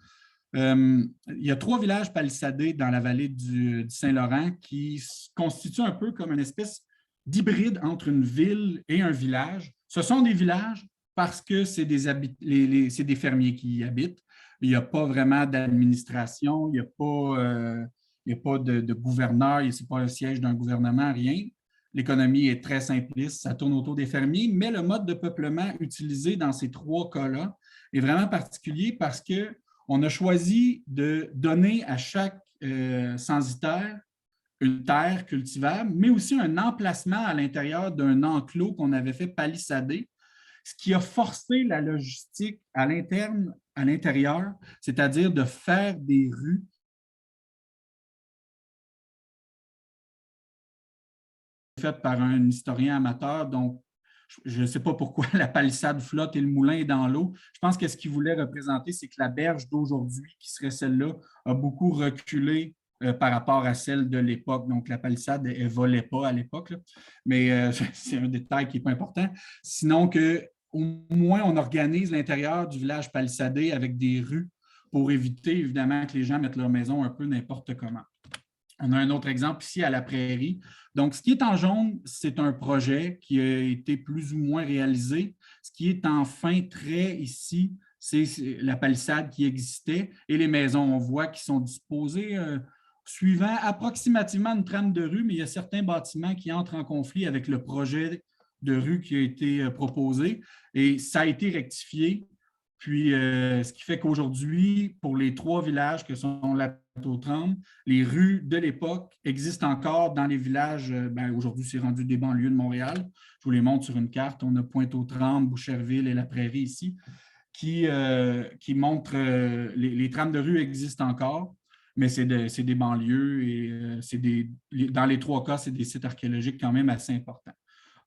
Il y a 3 villages palissadés dans la vallée du Saint-Laurent qui constituent un peu comme une espèce d'hybride entre une ville et un village. Ce sont des villages parce que c'est des fermiers qui y habitent. Il n'y a pas vraiment d'administration, il n'y a pas de gouverneur, ce n'est pas le siège d'un gouvernement, rien. L'économie est très simpliste, ça tourne autour des fermiers, mais le mode de peuplement utilisé dans ces 3 cas-là est vraiment particulier parce qu'on a choisi de donner à chaque censitaire une terre cultivable, mais aussi un emplacement à l'intérieur d'un enclos qu'on avait fait palissader, ce qui a forcé la logistique à l'intérieur, c'est-à-dire de faire des rues faites par un historien amateur. Donc, je ne sais pas pourquoi la palissade flotte et le moulin est dans l'eau. Je pense que ce qu'il voulait représenter, c'est que la berge d'aujourd'hui, qui serait celle-là, a beaucoup reculé par rapport à celle de l'époque. Donc, la palissade, elle ne volait pas à l'époque, mais c'est un détail qui n'est pas important. Sinon qu'au moins, on organise l'intérieur du village palissadé avec des rues pour éviter, évidemment, que les gens mettent leur maison un peu n'importe comment. On a un autre exemple ici à la Prairie. Donc, ce qui est en jaune, c'est un projet qui a été plus ou moins réalisé. Ce qui est en fin trait ici, c'est la palissade qui existait et les maisons, on voit, qui sont disposées suivant approximativement une trame de rue, mais il y a certains bâtiments qui entrent en conflit avec le projet de rue qui a été proposé et ça a été rectifié. Puis, ce qui fait qu'aujourd'hui, pour les 3 villages que sont la Pointe-aux-Trembles, les rues de l'époque existent encore dans les villages. Aujourd'hui, c'est rendu des banlieues de Montréal. Je vous les montre sur une carte. On a Pointe-aux-Trembles, Boucherville et La Prairie ici, qui montrent les trames de rue existent encore, mais c'est des banlieues et dans les 3 cas, c'est des sites archéologiques quand même assez importants.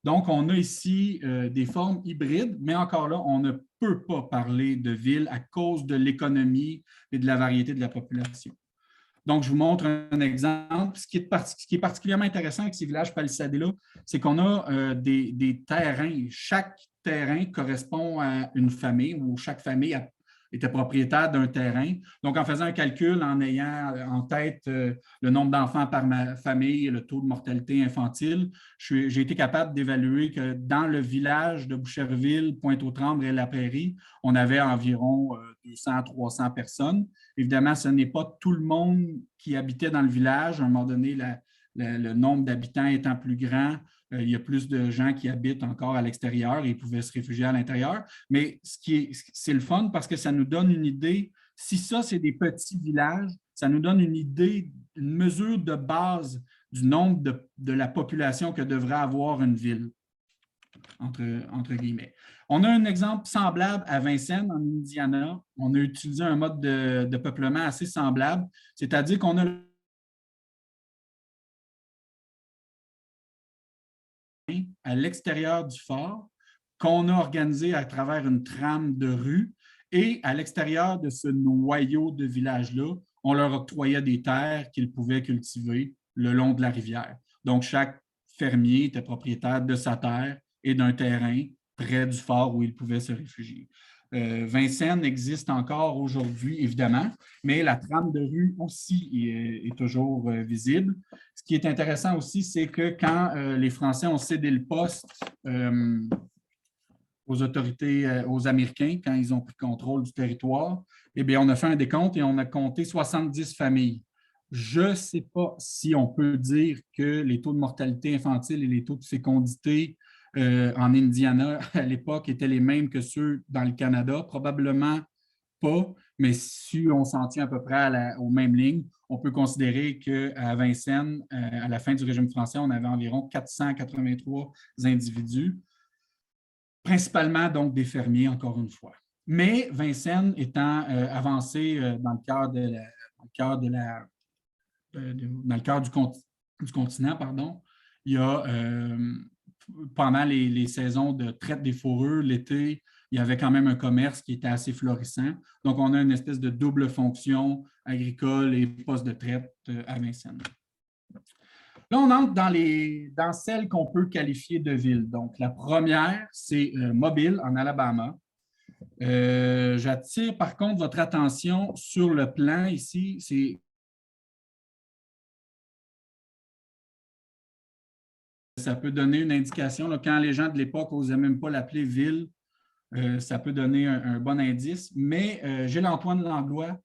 Donc, on a ici des formes hybrides, mais encore là, on ne peut pas parler de ville à cause de l'économie et de la variété de la population. Donc, je vous montre un exemple. Ce qui est particulièrement intéressant avec ces villages palissadés-là, c'est qu'on a des terrains. Chaque terrain correspond à une famille ou chaque famille était propriétaire d'un terrain. Donc, en faisant un calcul, en ayant en tête le nombre d'enfants par famille et le taux de mortalité infantile, j'ai été capable d'évaluer que dans le village de Boucherville, Pointe-aux-Trembles et La Prairie, on avait environ 200 à 300 personnes. Évidemment, ce n'est pas tout le monde qui habitait dans le village. À un moment donné, le nombre d'habitants étant plus grand, il y a plus de gens qui habitent encore à l'extérieur et ils pouvaient se réfugier à l'intérieur. Mais c'est le fun parce que ça nous donne une idée. Si ça, c'est des petits villages, ça nous donne une idée, une mesure de base du nombre de la population que devrait avoir une ville, entre guillemets. On a un exemple semblable à Vincennes, en Indiana. On a utilisé un mode de peuplement assez semblable, c'est-à-dire qu'on a à l'extérieur du fort qu'on a organisé à travers une trame de rue et à l'extérieur de ce noyau de village-là, on leur octroyait des terres qu'ils pouvaient cultiver le long de la rivière. Donc, chaque fermier était propriétaire de sa terre et d'un terrain près du fort où il pouvait se réfugier. Vincennes existe encore aujourd'hui, évidemment, mais la trame de rue aussi est toujours visible. Ce qui est intéressant aussi, c'est que quand les Français ont cédé le poste aux autorités, aux Américains, quand ils ont pris contrôle du territoire, eh bien, on a fait un décompte et on a compté 70 familles. Je ne sais pas si on peut dire que les taux de mortalité infantile et les taux de fécondité en Indiana à l'époque étaient les mêmes que ceux dans le Canada. Probablement pas, mais si on s'en tient à peu près aux mêmes lignes, on peut considérer qu'à Vincennes, à la fin du régime français, on avait environ 483 individus, principalement donc des fermiers, encore une fois. Mais Vincennes étant avancé dans le cœur du continent, pardon, il y a pendant les saisons de traite des fourrures, l'été, il y avait quand même un commerce qui était assez florissant. Donc, on a une espèce de double fonction agricole et poste de traite à Vincennes. Là, on entre dans celles qu'on peut qualifier de villes. Donc, la première, c'est Mobile, en Alabama. J'attire par contre votre attention sur le plan ici. Ça peut donner une indication. Là, quand les gens de l'époque n'osaient même pas l'appeler ville, ça peut donner un bon indice. Mais Gilles-Antoine Langlois,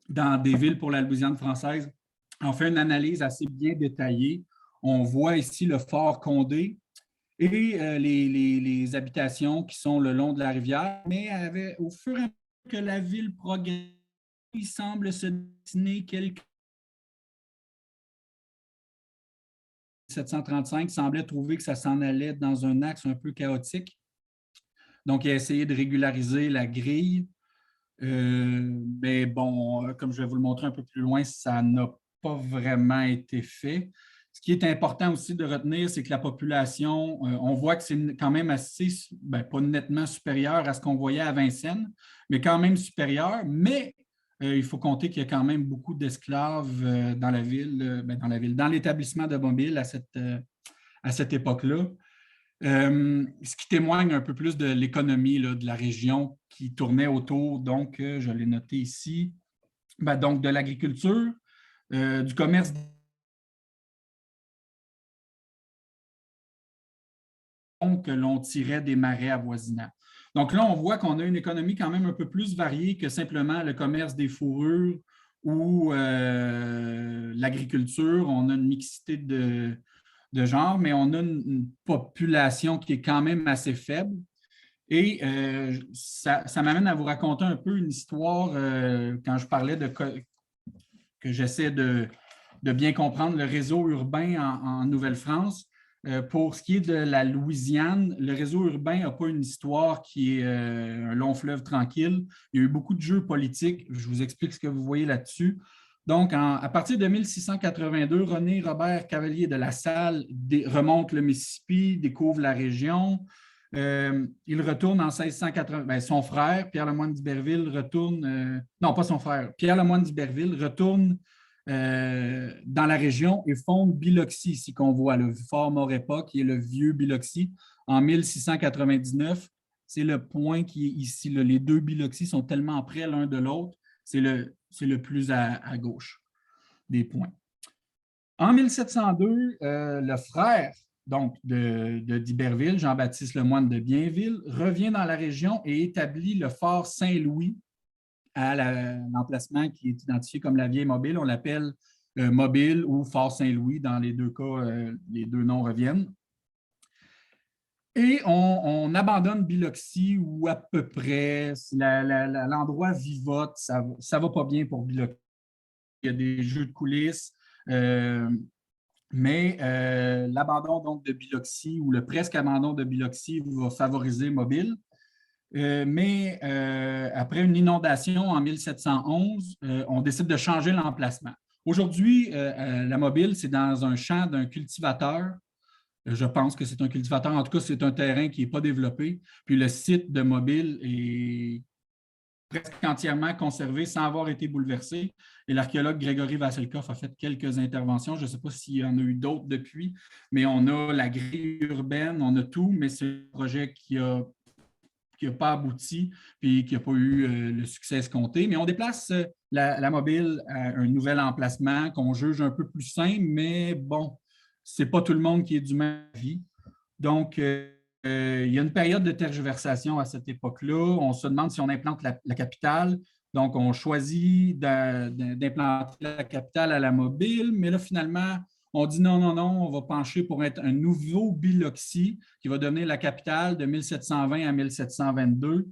dans Des villes pour la Louisiane française, en fait une analyse assez bien détaillée. On voit ici le fort Condé et les habitations qui sont le long de la rivière, mais au fur et à mesure que la ville progresse, il semble se dessiner quelques 735 semblait trouver que ça s'en allait dans un axe un peu chaotique. Donc, il a essayé de régulariser la grille. Mais bon, comme je vais vous le montrer un peu plus loin, ça n'a pas vraiment été fait. Ce qui est important aussi de retenir, c'est que la population, on voit que c'est quand même assez, pas nettement supérieur à ce qu'on voyait à Vincennes, mais quand même supérieur. Mais il faut compter qu'il y a quand même beaucoup d'esclaves dans la ville, dans l'établissement de Mobile à cette époque-là. Ce qui témoigne un peu plus de l'économie de la région qui tournait autour, donc je l'ai noté ici, donc de l'agriculture, du commerce que l'on tirait des marais avoisinants. Donc là, on voit qu'on a une économie quand même un peu plus variée que simplement le commerce des fourrures ou l'agriculture. On a une mixité de genres, mais on a une population qui est quand même assez faible. Et ça m'amène à vous raconter un peu une histoire quand je parlais que j'essaie de bien comprendre le réseau urbain en Nouvelle-France. Pour ce qui est de la Louisiane, le réseau urbain n'a pas une histoire qui est un long fleuve tranquille. Il y a eu beaucoup de jeux politiques. Je vous explique ce que vous voyez là-dessus. Donc, à partir de 1682, René Robert Cavelier de La Salle remonte le Mississippi, découvre la région. Il retourne en 1680. Bien, son frère, Pierre Lemoyne d'Iberville, retourne. Non, pas son frère. Pierre Lemoyne d'Iberville retourne dans la région et fonde Biloxi, ici qu'on voit, le fort Maurepas, qui est le vieux Biloxi, en 1699. C'est le point qui est ici. Là. Les deux Biloxi sont tellement près l'un de l'autre. C'est le plus à gauche des points. En 1702, le frère donc, d'Iberville, Jean-Baptiste Lemoyne de Bienville, revient dans la région et établit le fort Saint-Louis à l'emplacement qui est identifié comme la Vieille Mobile. On l'appelle Mobile ou Fort Saint-Louis. Dans les deux cas, les deux noms reviennent. Et on abandonne Biloxi où à peu près l'endroit vivote, ça ne va pas bien pour Biloxi. Il y a des jeux de coulisses, mais l'abandon donc de Biloxi ou le presque abandon de Biloxi va favoriser Mobile. Mais après une inondation en 1711, on décide de changer l'emplacement. Aujourd'hui, la Mobile, c'est dans un champ d'un cultivateur. Je pense que c'est un cultivateur. En tout cas, c'est un terrain qui n'est pas développé. Puis le site de Mobile est presque entièrement conservé sans avoir été bouleversé. Et l'archéologue Grégory Vassilkoff a fait quelques interventions. Je ne sais pas s'il y en a eu d'autres depuis, mais on a la grille urbaine, on a tout, mais c'est un projet qui n'a pas abouti puis qui n'a pas eu le succès escompté. Mais on déplace la Mobile à un nouvel emplacement qu'on juge un peu plus simple, mais bon, ce n'est pas tout le monde qui est du même avis. Donc, il y a une période de tergiversation à cette époque-là. On se demande si on implante la capitale. Donc, on choisit d'implanter la capitale à la Mobile, mais là, finalement, on dit non, on va pencher pour être un nouveau Biloxi qui va devenir la capitale de 1720 à 1722.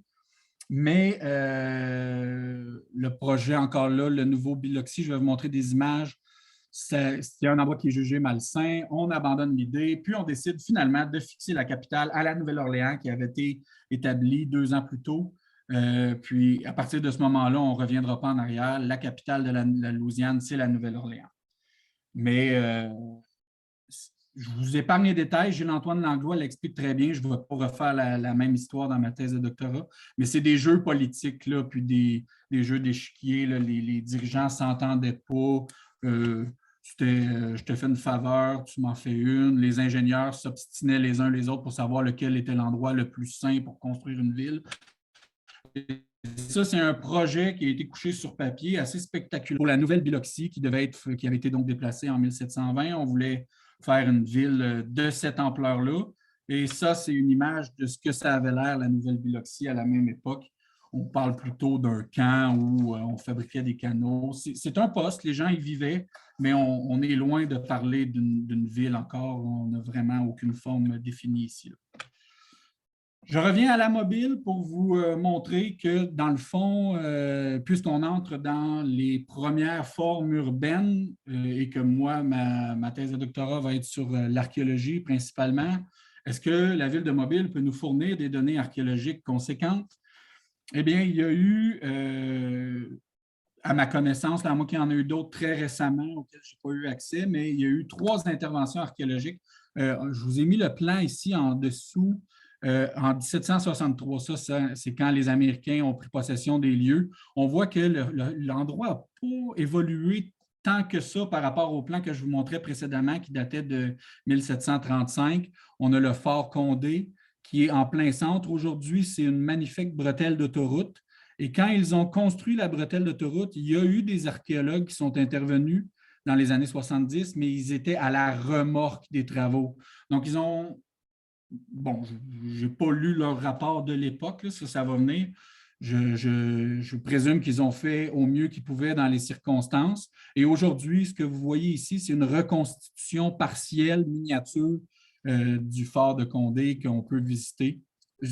Mais le projet, encore là, le nouveau Biloxi, je vais vous montrer des images. C'est un endroit qui est jugé malsain. On abandonne l'idée, puis on décide finalement de fixer la capitale à la Nouvelle-Orléans qui avait été établie 2 ans plus tôt. Puis à partir de ce moment-là, on ne reviendra pas en arrière. La capitale de la Louisiane, c'est la Nouvelle-Orléans. Mais je vous épargne les détails. Gilles-Antoine Langlois l'explique très bien. Je ne vais pas refaire la même histoire dans ma thèse de doctorat, mais c'est des jeux politiques, là, puis des jeux d'échiquier. Les dirigeants ne s'entendaient pas. Je te fais une faveur, tu m'en fais une. Les ingénieurs s'obstinaient les uns les autres pour savoir lequel était l'endroit le plus sain pour construire une ville. Et ça, c'est un projet qui a été couché sur papier assez spectaculaire. Pour la nouvelle Biloxi, qui avait été donc déplacée en 1720, on voulait faire une ville de cette ampleur-là. Et ça, c'est une image de ce que ça avait l'air, la nouvelle Biloxi, à la même époque. On parle plutôt d'un camp où on fabriquait des canaux. C'est un poste, les gens y vivaient, mais on est loin de parler d'une ville encore. On n'a vraiment aucune forme définie ici. Là. Je reviens à la Mobile pour vous montrer que, dans le fond, puisqu'on entre dans les premières formes urbaines et que moi, ma thèse de doctorat va être sur l'archéologie principalement, est-ce que la ville de Mobile peut nous fournir des données archéologiques conséquentes? Eh bien, il y a eu, à ma connaissance, là, moi qui en ai eu d'autres très récemment auxquelles je n'ai pas eu accès, mais il y a eu 3 interventions archéologiques. Je vous ai mis le plan ici en dessous. En 1763, ça, c'est quand les Américains ont pris possession des lieux. On voit que l'endroit n'a pas évolué tant que ça par rapport au plan que je vous montrais précédemment qui datait de 1735. On a le fort Condé qui est en plein centre. Aujourd'hui, c'est une magnifique bretelle d'autoroute. Et quand ils ont construit la bretelle d'autoroute, il y a eu des archéologues qui sont intervenus dans les années 70, mais ils étaient à la remorque des travaux. Donc, ils ont... Bon, je n'ai pas lu leur rapport de l'époque, ça va venir. Je présume qu'ils ont fait au mieux qu'ils pouvaient dans les circonstances. Et aujourd'hui, ce que vous voyez ici, c'est une reconstitution partielle, miniature du fort de Condé qu'on peut visiter.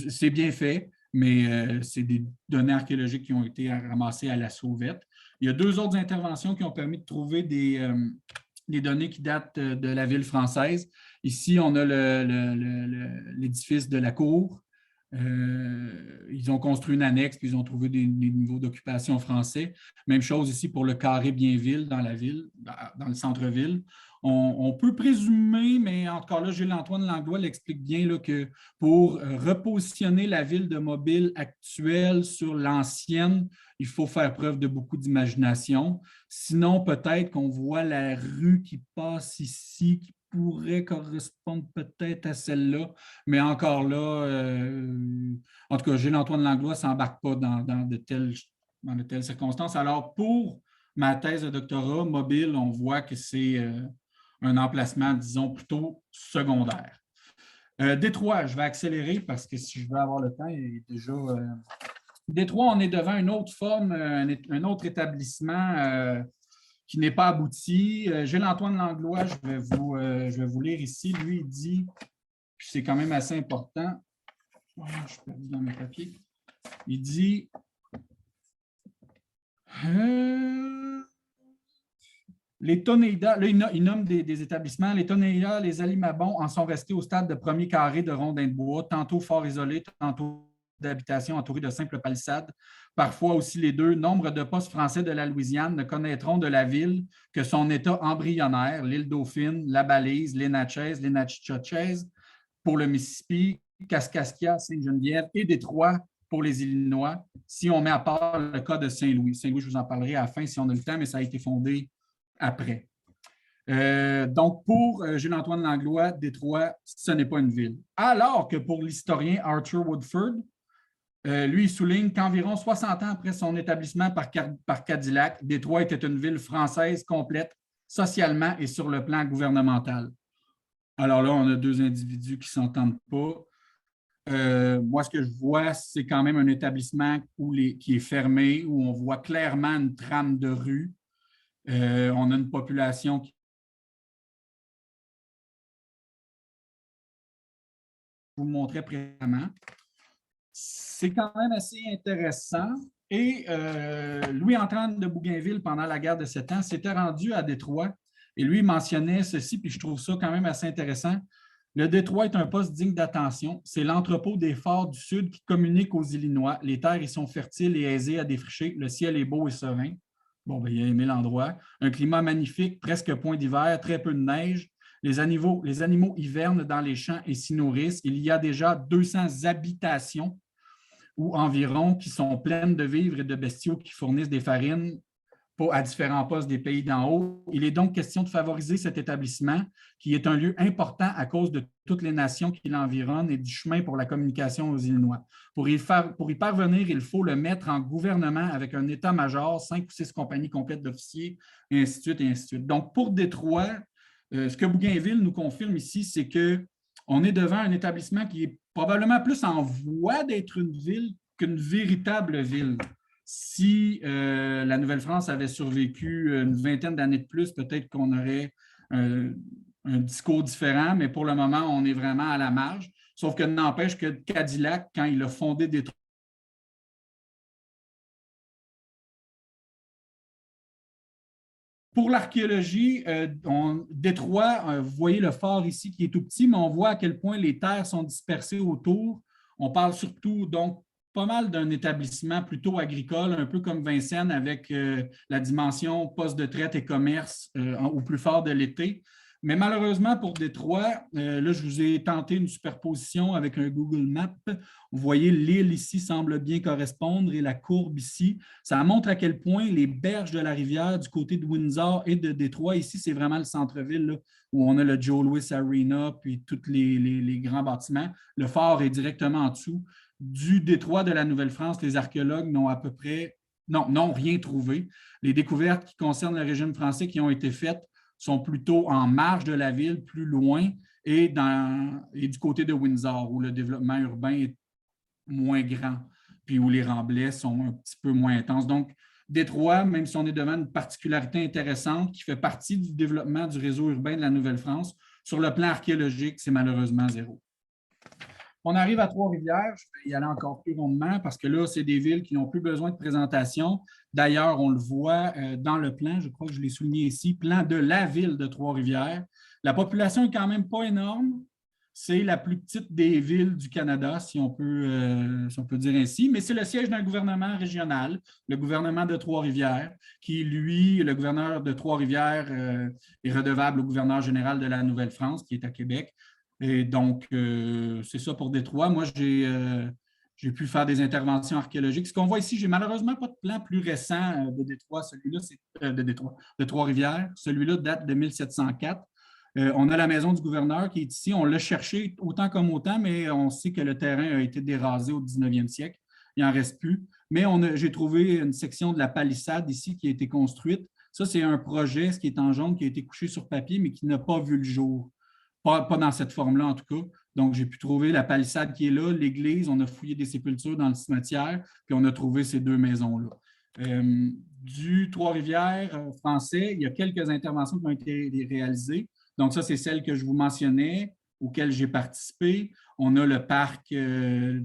C'est bien fait, mais c'est des données archéologiques qui ont été ramassées à la sauvette. Il y a 2 autres interventions qui ont permis de trouver des données qui datent de la ville française. Ici, on a l'édifice de la cour. Ils ont construit une annexe, puis ils ont trouvé des niveaux d'occupation français. Même chose ici pour le carré Bienville dans la ville, dans le centre-ville. On peut présumer, mais encore là, Gilles-Antoine Langlois l'explique bien là, que pour repositionner la ville de Mobile actuelle sur l'ancienne, il faut faire preuve de beaucoup d'imagination. Sinon, peut-être qu'on voit la rue qui passe ici, qui pourrait correspondre peut-être à celle-là, mais encore là, en tout cas, Gilles-Antoine Langlois ne s'embarque pas dans de telles circonstances. Alors, pour ma thèse de doctorat, Mobile, on voit que c'est un emplacement, disons, plutôt secondaire. Détroit, je vais accélérer parce que si je veux avoir le temps, il est déjà... Détroit, on est devant une autre forme, un autre établissement qui n'est pas abouti. Gilles-Antoine Langlois, je vais vous lire ici. Lui, il dit, puis c'est quand même assez important, je suis perdu dans mes papiers, il dit... les Tonéida, là, il nomme des établissements. Les Tonéida, les Alimabons en sont restés au stade de premier carré de rondins de bois, tantôt fort isolés, tantôt d'habitations entourées de simples palissades, parfois aussi les deux. Nombre de postes français de la Louisiane ne connaîtront de la ville que son état embryonnaire, l'île Dauphine, la Balise, les Natchez, les Natchitoches, pour le Mississippi, Kaskaskia, Sainte-Geneviève et Détroit pour les Illinois, si on met à part le cas de Saint-Louis. Saint-Louis, je vous en parlerai à la fin si on a le temps, mais ça a été fondé après. Donc, pour Gilles-Antoine Langlois, Détroit, ce n'est pas une ville. Alors que pour l'historien Arthur Woodford, lui, il souligne qu'environ 60 ans après son établissement par Cadillac, Détroit était une ville française complète, socialement et sur le plan gouvernemental. Alors là, on a 2 individus qui ne s'entendent pas. Moi, ce que je vois, c'est quand même un établissement qui est fermé, où on voit clairement une trame de rue. On a une population qui vous montrais précédemment. C'est quand même assez intéressant. Et Louis-Antoine de Bougainville, pendant la guerre de 7 ans, s'était rendu à Détroit. Et lui mentionnait ceci, puis je trouve ça quand même assez intéressant. Le Détroit est un poste digne d'attention. C'est l'entrepôt des forts du Sud qui communique aux Illinois. Les terres y sont fertiles et aisées à défricher. Le ciel est beau et serein. Bon, bien, il a aimé l'endroit. Un climat magnifique, presque point d'hiver, très peu de neige. Les animaux hivernent dans les champs et s'y nourrissent. Il y a déjà 200 habitations ou environ qui sont pleines de vivres et de bestiaux qui fournissent des farines à différents postes des pays d'en haut. Il est donc question de favoriser cet établissement qui est un lieu important à cause de toutes les nations qui l'environnent et du chemin pour la communication aux Illinois. Pour y parvenir, il faut le mettre en gouvernement avec un état-major, 5 ou 6 compagnies complètes d'officiers, et ainsi de suite, et ainsi de suite. Donc, pour Détroit, ce que Bougainville nous confirme ici, c'est qu'on est devant un établissement qui est probablement plus en voie d'être une ville qu'une véritable ville. Si la Nouvelle-France avait survécu une vingtaine d'années de plus, peut-être qu'on aurait un discours différent, mais pour le moment, on est vraiment à la marge. Sauf que n'empêche que Cadillac, quand il a fondé Détroit, pour l'archéologie, Détroit, vous voyez le fort ici qui est tout petit, mais on voit à quel point les terres sont dispersées autour. On parle surtout, donc, pas mal d'un établissement plutôt agricole, un peu comme Vincennes, avec la dimension poste de traite et commerce au plus fort de l'été. Mais malheureusement, pour Détroit, là, je vous ai tenté une superposition avec un Google Maps. Vous voyez, l'île ici semble bien correspondre et la courbe ici. Ça montre à quel point les berges de la rivière du côté de Windsor et de Détroit, ici, c'est vraiment le centre-ville là, où on a le Joe Louis Arena puis tous les grands bâtiments. Le fort est directement en dessous. Du Détroit de la Nouvelle-France, les archéologues n'ont à peu près n'ont rien trouvé. Les découvertes qui concernent le régime français qui ont été faites sont plutôt en marge de la ville, plus loin, et du côté de Windsor, où le développement urbain est moins grand, puis où les remblais sont un petit peu moins intenses. Donc, Détroit, même si on est devant une particularité intéressante qui fait partie du développement du réseau urbain de la Nouvelle-France, sur le plan archéologique, c'est malheureusement zéro. On arrive à Trois-Rivières, je vais y aller encore plus rondement parce que là, c'est des villes qui n'ont plus besoin de présentation. D'ailleurs, on le voit dans le plan, je crois que je l'ai souligné ici, plan de la ville de Trois-Rivières. La population est quand même pas énorme. C'est la plus petite des villes du Canada, si on peut dire ainsi, mais c'est le siège d'un gouvernement régional, le gouvernement de Trois-Rivières, qui, lui, le gouverneur de Trois-Rivières est redevable au gouverneur général de la Nouvelle-France, qui est à Québec. Et donc, c'est ça pour Détroit. Moi, j'ai pu faire des interventions archéologiques. Ce qu'on voit ici, j'ai malheureusement pas de plan plus récent de Détroit. Celui-là, c'est de Trois-Rivières. Celui-là date de 1704. On a la maison du gouverneur qui est ici. On l'a cherché autant comme autant, mais on sait que le terrain a été dérasé au 19e siècle. Il n'en reste plus. Mais j'ai trouvé une section de la palissade ici qui a été construite. Ça, c'est un projet, ce qui est en jaune, qui a été couché sur papier, mais qui n'a pas vu le jour. Pas dans cette forme-là, en tout cas. Donc, j'ai pu trouver la palissade qui est là, l'église. On a fouillé des sépultures dans le cimetière, puis on a trouvé ces deux maisons-là. Du Trois-Rivières français, il y a quelques interventions qui ont été réalisées. Donc, ça, c'est celle que je vous mentionnais, auquel j'ai participé. On a le parc j'ai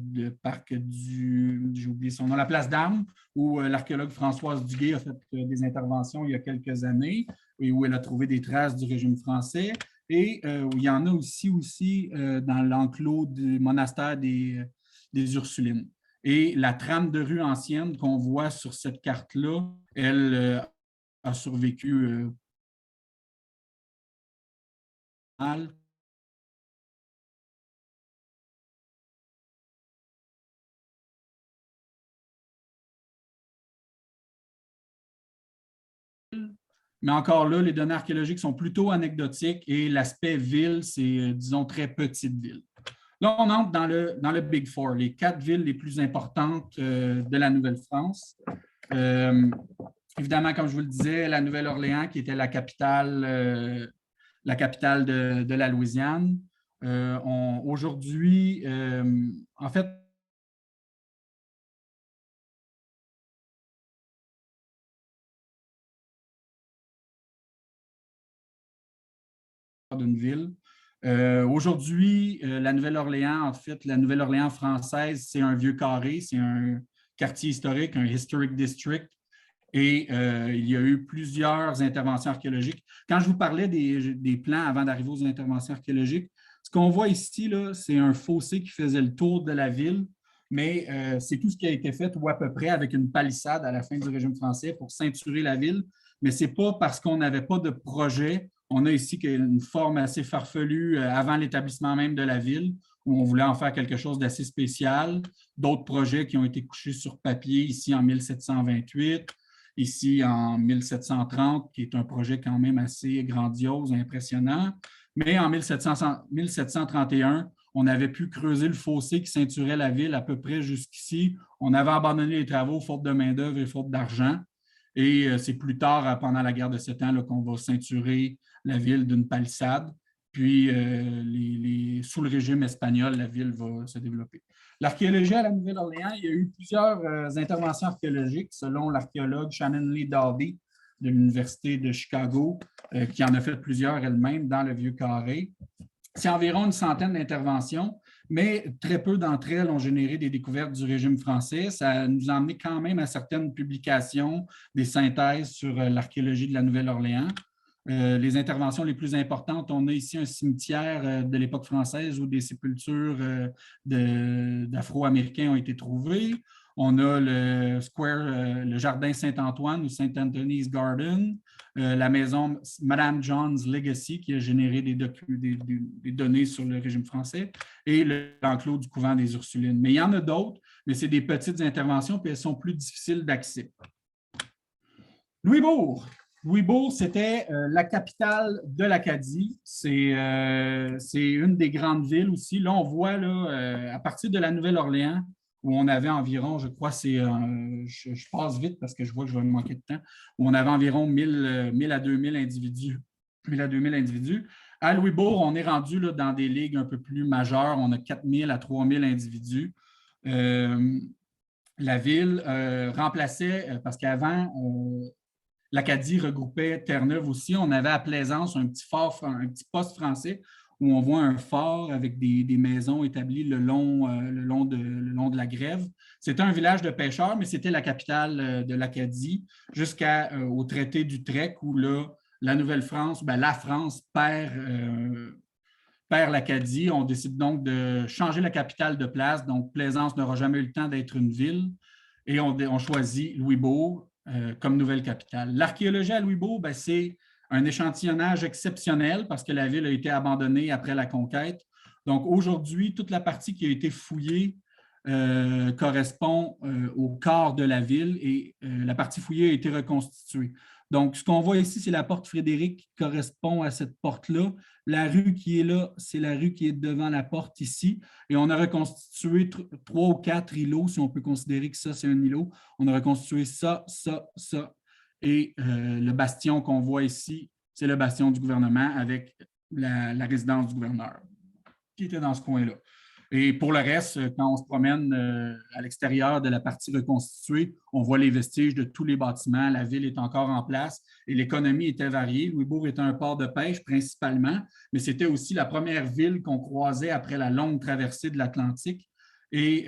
oublié son nom, la place d'Armes, où l'archéologue Françoise Duguay a fait des interventions il y a quelques années, et où elle a trouvé des traces du régime français. Et où il y en a aussi dans l'enclos du monastère des Ursulines. Et la trame de rue ancienne qu'on voit sur cette carte-là, elle a survécu mal. Mais encore là, les données archéologiques sont plutôt anecdotiques et l'aspect ville, c'est, disons, très petite ville. Là, on entre dans le Big Four, les 4 villes les plus importantes de la Nouvelle-France. Évidemment, comme je vous le disais, la Nouvelle-Orléans, qui était la capitale de la Louisiane. Aujourd'hui, en fait, d'une ville. Aujourd'hui, la Nouvelle-Orléans, en fait, la Nouvelle-Orléans française, c'est un vieux carré, c'est un quartier historique, un historic district, et il y a eu plusieurs interventions archéologiques. Quand je vous parlais des plans avant d'arriver aux interventions archéologiques, ce qu'on voit ici, c'est un fossé qui faisait le tour de la ville, mais c'est tout ce qui a été fait, ou à peu près, avec une palissade à la fin du régime français pour ceinturer la ville. Mais ce n'est pas parce qu'on n'avait pas de projet. On a ici une forme assez farfelue avant l'établissement même de la ville, où on voulait en faire quelque chose d'assez spécial. D'autres projets qui ont été couchés sur papier ici en 1728, ici en 1730, qui est un projet quand même assez grandiose, impressionnant. Mais en 1731, on avait pu creuser le fossé qui ceinturait la ville à peu près jusqu'ici. On avait abandonné les travaux faute de main-d'œuvre et faute d'argent. Et c'est plus tard, pendant la guerre de 7 ans, qu'on va ceinturer la ville d'une palissade. Puis, sous le régime espagnol, la ville va se développer. L'archéologie à la Nouvelle-Orléans, il y a eu plusieurs interventions archéologiques, selon l'archéologue Shannon Lee Dalby de l'Université de Chicago, qui en a fait plusieurs elle-même dans le Vieux-Carré. C'est environ une centaine d'interventions, mais très peu d'entre elles ont généré des découvertes du régime français. Ça nous a amené quand même à certaines publications, des synthèses sur l'archéologie de la Nouvelle-Orléans. Les interventions les plus importantes, on a ici un cimetière de l'époque française où des sépultures d'Afro-Américains ont été trouvées. On a le jardin Saint-Antoine ou Saint Anthony's Garden, la maison Madame John's Legacy qui a généré des données sur le régime français et l'enclos du couvent des Ursulines. Mais il y en a d'autres, mais c'est des petites interventions puis elles sont plus difficiles d'accès. Louisbourg. Louisbourg, c'était la capitale de l'Acadie. C'est une des grandes villes aussi. Là, on voit là, à partir de la Nouvelle-Orléans, où on avait environ, je crois, je passe vite parce que je vois que je vais me manquer de temps, où on avait environ 1000 à 2000 individus. 1000 à 2000 individus. À Louisbourg, on est rendu là, dans des ligues un peu plus majeures. On a 4000 à 3000 individus. La ville remplaçait, parce qu'avant, l'Acadie regroupait Terre-Neuve aussi. On avait à Plaisance un petit poste français où on voit un fort avec des maisons établies le long de la Grève. C'était un village de pêcheurs, mais c'était la capitale de l'Acadie jusqu'au traité d'Utrecht où là, la Nouvelle-France, la France perd l'Acadie. On décide donc de changer la capitale de place. Donc, Plaisance n'aura jamais eu le temps d'être une ville. Et on choisit Louisbourg comme nouvelle capitale. L'archéologie à Louisbourg, c'est un échantillonnage exceptionnel parce que la ville a été abandonnée après la conquête. Donc, aujourd'hui, toute la partie qui a été fouillée correspond au corps de la ville et la partie fouillée a été reconstituée. Donc, ce qu'on voit ici, c'est la porte Frédéric qui correspond à cette porte-là. La rue qui est là, c'est la rue qui est devant la porte ici. Et on a reconstitué 3 ou 4 îlots, si on peut considérer que ça, c'est un îlot. On a reconstitué ça, ça, ça. Et le bastion qu'on voit ici, c'est le bastion du gouvernement avec la résidence du gouverneur qui était dans ce coin-là. Et pour le reste, quand on se promène à l'extérieur de la partie reconstituée, on voit les vestiges de tous les bâtiments. La ville est encore en place et l'économie était variée. Louisbourg était un port de pêche principalement, mais c'était aussi la première ville qu'on croisait après la longue traversée de l'Atlantique. Et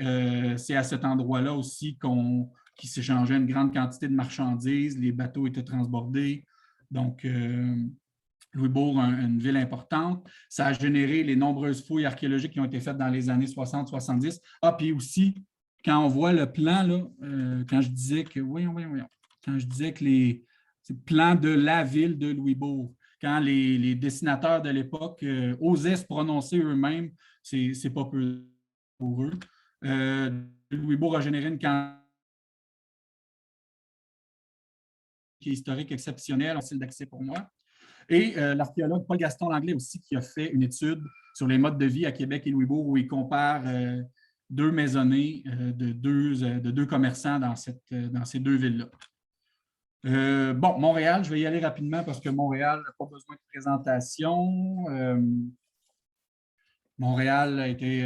c'est à cet endroit-là aussi qu'il s'échangeait une grande quantité de marchandises. Les bateaux étaient transbordés. Donc, Louisbourg, une ville importante. Ça a généré les nombreuses fouilles archéologiques qui ont été faites dans les années 60-70. Ah, puis aussi, quand on voit le plan, là, quand je disais que, quand je disais que c'est le plan de la ville de Louisbourg, quand les dessinateurs de l'époque osaient se prononcer eux-mêmes, c'est pas peu pour eux. Louisbourg a généré une quantité historique exceptionnelle, c'est d'accès pour moi. Et l'archéologue Paul-Gaston Langlais aussi, qui a fait une étude sur les modes de vie à Québec et Louisbourg, où il compare deux maisonnées de deux commerçants dans ces deux villes-là. Montréal, je vais y aller rapidement parce que Montréal n'a pas besoin de présentation. Montréal a été,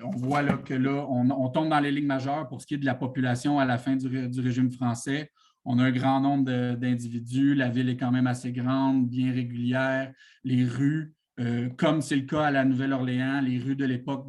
on voit là que là, on tombe dans les lignes majeures pour ce qui est de la population à la fin du régime français. On a un grand nombre d'individus. La ville est quand même assez grande, bien régulière. Les rues, comme c'est le cas à la Nouvelle-Orléans, les rues de l'époque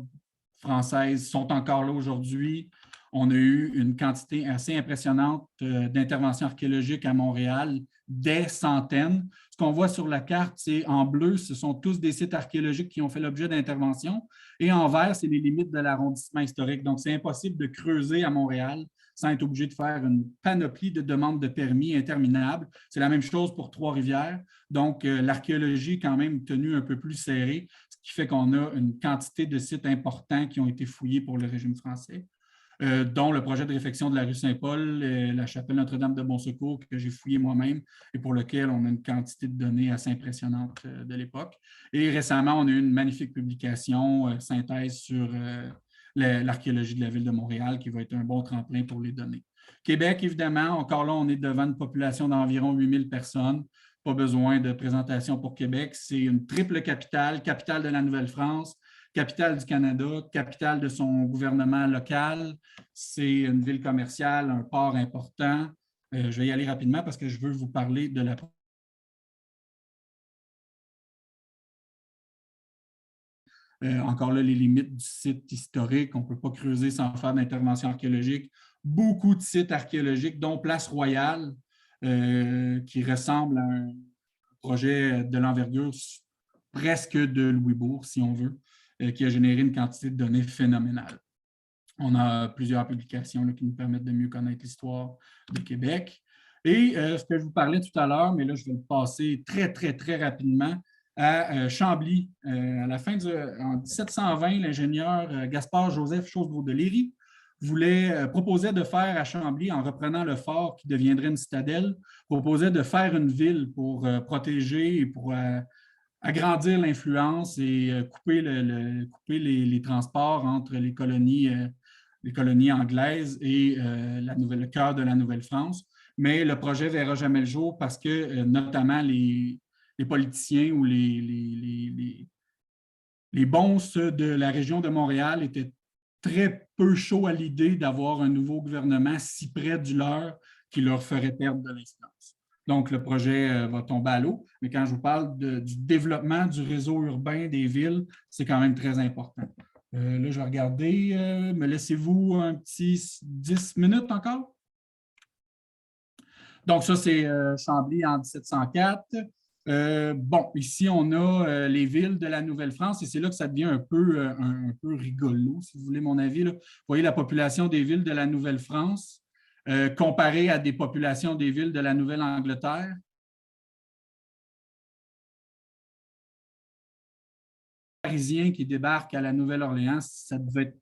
française sont encore là aujourd'hui. On a eu une quantité assez impressionnante d'interventions archéologiques à Montréal, des centaines. Ce qu'on voit sur la carte, c'est en bleu, ce sont tous des sites archéologiques qui ont fait l'objet d'interventions. Et en vert, c'est les limites de l'arrondissement historique. Donc, c'est impossible de creuser à Montréal sans être obligé de faire une panoplie de demandes de permis interminables. C'est la même chose pour Trois-Rivières. Donc, l'archéologie est quand même tenue un peu plus serrée, ce qui fait qu'on a une quantité de sites importants qui ont été fouillés pour le régime français. Dont le projet de réfection de la rue Saint-Paul, la chapelle Notre-Dame de Bon-Secours que j'ai fouillé moi-même et pour lequel on a une quantité de données assez impressionnante de l'époque. Et récemment, on a eu une magnifique publication, synthèse sur l'archéologie de la ville de Montréal qui va être un bon tremplin pour les données. Québec, évidemment, encore là, on est devant une population d'environ 8000 personnes. Pas besoin de présentation pour Québec. C'est une triple capitale, capitale de la Nouvelle-France, capitale du Canada, capitale de son gouvernement local. C'est une ville commerciale, un port important. Je vais y aller rapidement parce que je veux vous parler de la... encore là, les limites du site historique. On ne peut pas creuser sans faire d'intervention archéologique. Beaucoup de sites archéologiques, dont Place Royale, qui ressemble à un projet de l'envergure presque de Louisbourg, si on veut, qui a généré une quantité de données phénoménale. On a plusieurs publications là, qui nous permettent de mieux connaître l'histoire de Québec. Et ce que je vous parlais tout à l'heure, mais là, je vais le passer très, très, très rapidement, à Chambly. À la fin en 1720, l'ingénieur Gaspard-Joseph Chauveau de Léry proposait de faire à Chambly, en reprenant le fort qui deviendrait une citadelle, proposait de faire une ville pour protéger et pour agrandir l'influence et couper les transports entre les colonies les colonies anglaises et le cœur de la Nouvelle-France. Mais le projet ne verra jamais le jour parce que notamment les politiciens ou les bonzes de la région de Montréal étaient très peu chauds à l'idée d'avoir un nouveau gouvernement si près du leur qui leur ferait perdre de l'influence. Donc, le projet va tomber à l'eau. Mais quand je vous parle du développement du réseau urbain des villes, c'est quand même très important. Là, je vais regarder. Me laissez-vous un petit 10 minutes encore? Donc, ça, c'est Chambly en 1704. Bon, ici, on a les villes de la Nouvelle-France et c'est là que ça devient un peu rigolo, si vous voulez mon avis. Là. Vous voyez la population des villes de la Nouvelle-France comparée à des populations des villes de la Nouvelle-Angleterre. Parisiens qui débarquent à la Nouvelle-Orléans, ça devait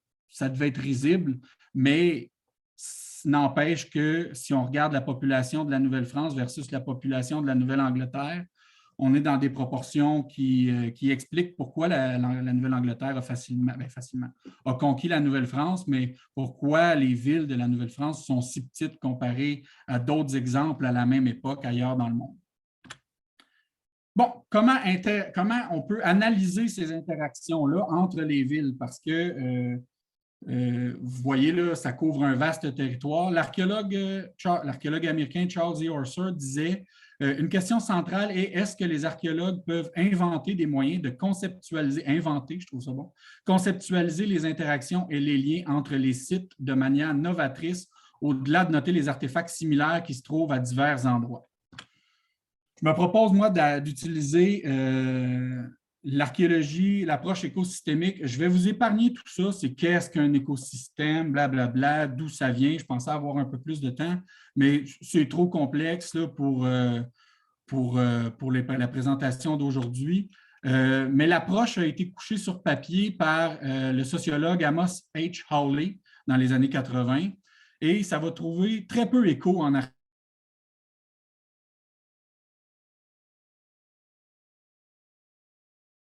être risible, mais n'empêche que si on regarde la population de la Nouvelle-France versus la population de la Nouvelle-Angleterre, on est dans des proportions qui expliquent pourquoi la Nouvelle-Angleterre a conquis la Nouvelle-France, mais pourquoi les villes de la Nouvelle-France sont si petites comparées à d'autres exemples à la même époque ailleurs dans le monde. Bon, comment on peut analyser ces interactions-là entre les villes? Parce que vous voyez là, ça couvre un vaste territoire. L'archéologue américain Charles E. Orser disait une question centrale est est-ce que les archéologues peuvent inventer des moyens de conceptualiser, je trouve ça bon, conceptualiser les interactions et les liens entre les sites de manière novatrice, au-delà de noter les artefacts similaires qui se trouvent à divers endroits. Je me propose, moi, d'utiliser l'archéologie, l'approche écosystémique. Je vais vous épargner tout ça. C'est qu'est-ce qu'un écosystème, blablabla, d'où ça vient. Je pensais avoir un peu plus de temps, mais c'est trop complexe là, pour la présentation d'aujourd'hui. Mais l'approche a été couchée sur papier par le sociologue Amos H. Hawley dans les années 80 et ça va trouver très peu écho en archéologie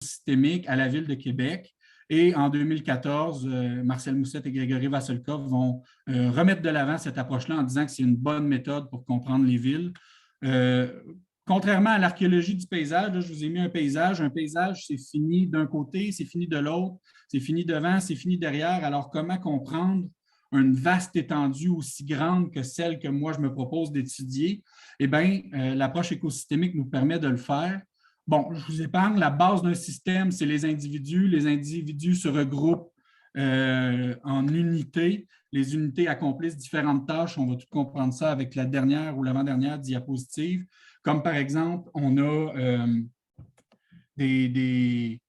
systémique à la Ville de Québec. Et en 2014, Marcel Moussette et Grégory Vasselkov vont remettre de l'avant cette approche-là en disant que c'est une bonne méthode pour comprendre les villes. Contrairement à l'archéologie du paysage, là, je vous ai mis un paysage. Un paysage, c'est fini d'un côté, c'est fini de l'autre, c'est fini devant, c'est fini derrière. Alors, comment comprendre une vaste étendue aussi grande que celle que moi, je me propose d'étudier? Eh bien, l'approche écosystémique nous permet de le faire. Bon, je vous épargne, la base d'un système, c'est les individus. Les individus se regroupent en unités. Les unités accomplissent différentes tâches. On va tout comprendre ça avec la dernière ou l'avant-dernière diapositive. Comme par exemple, on a des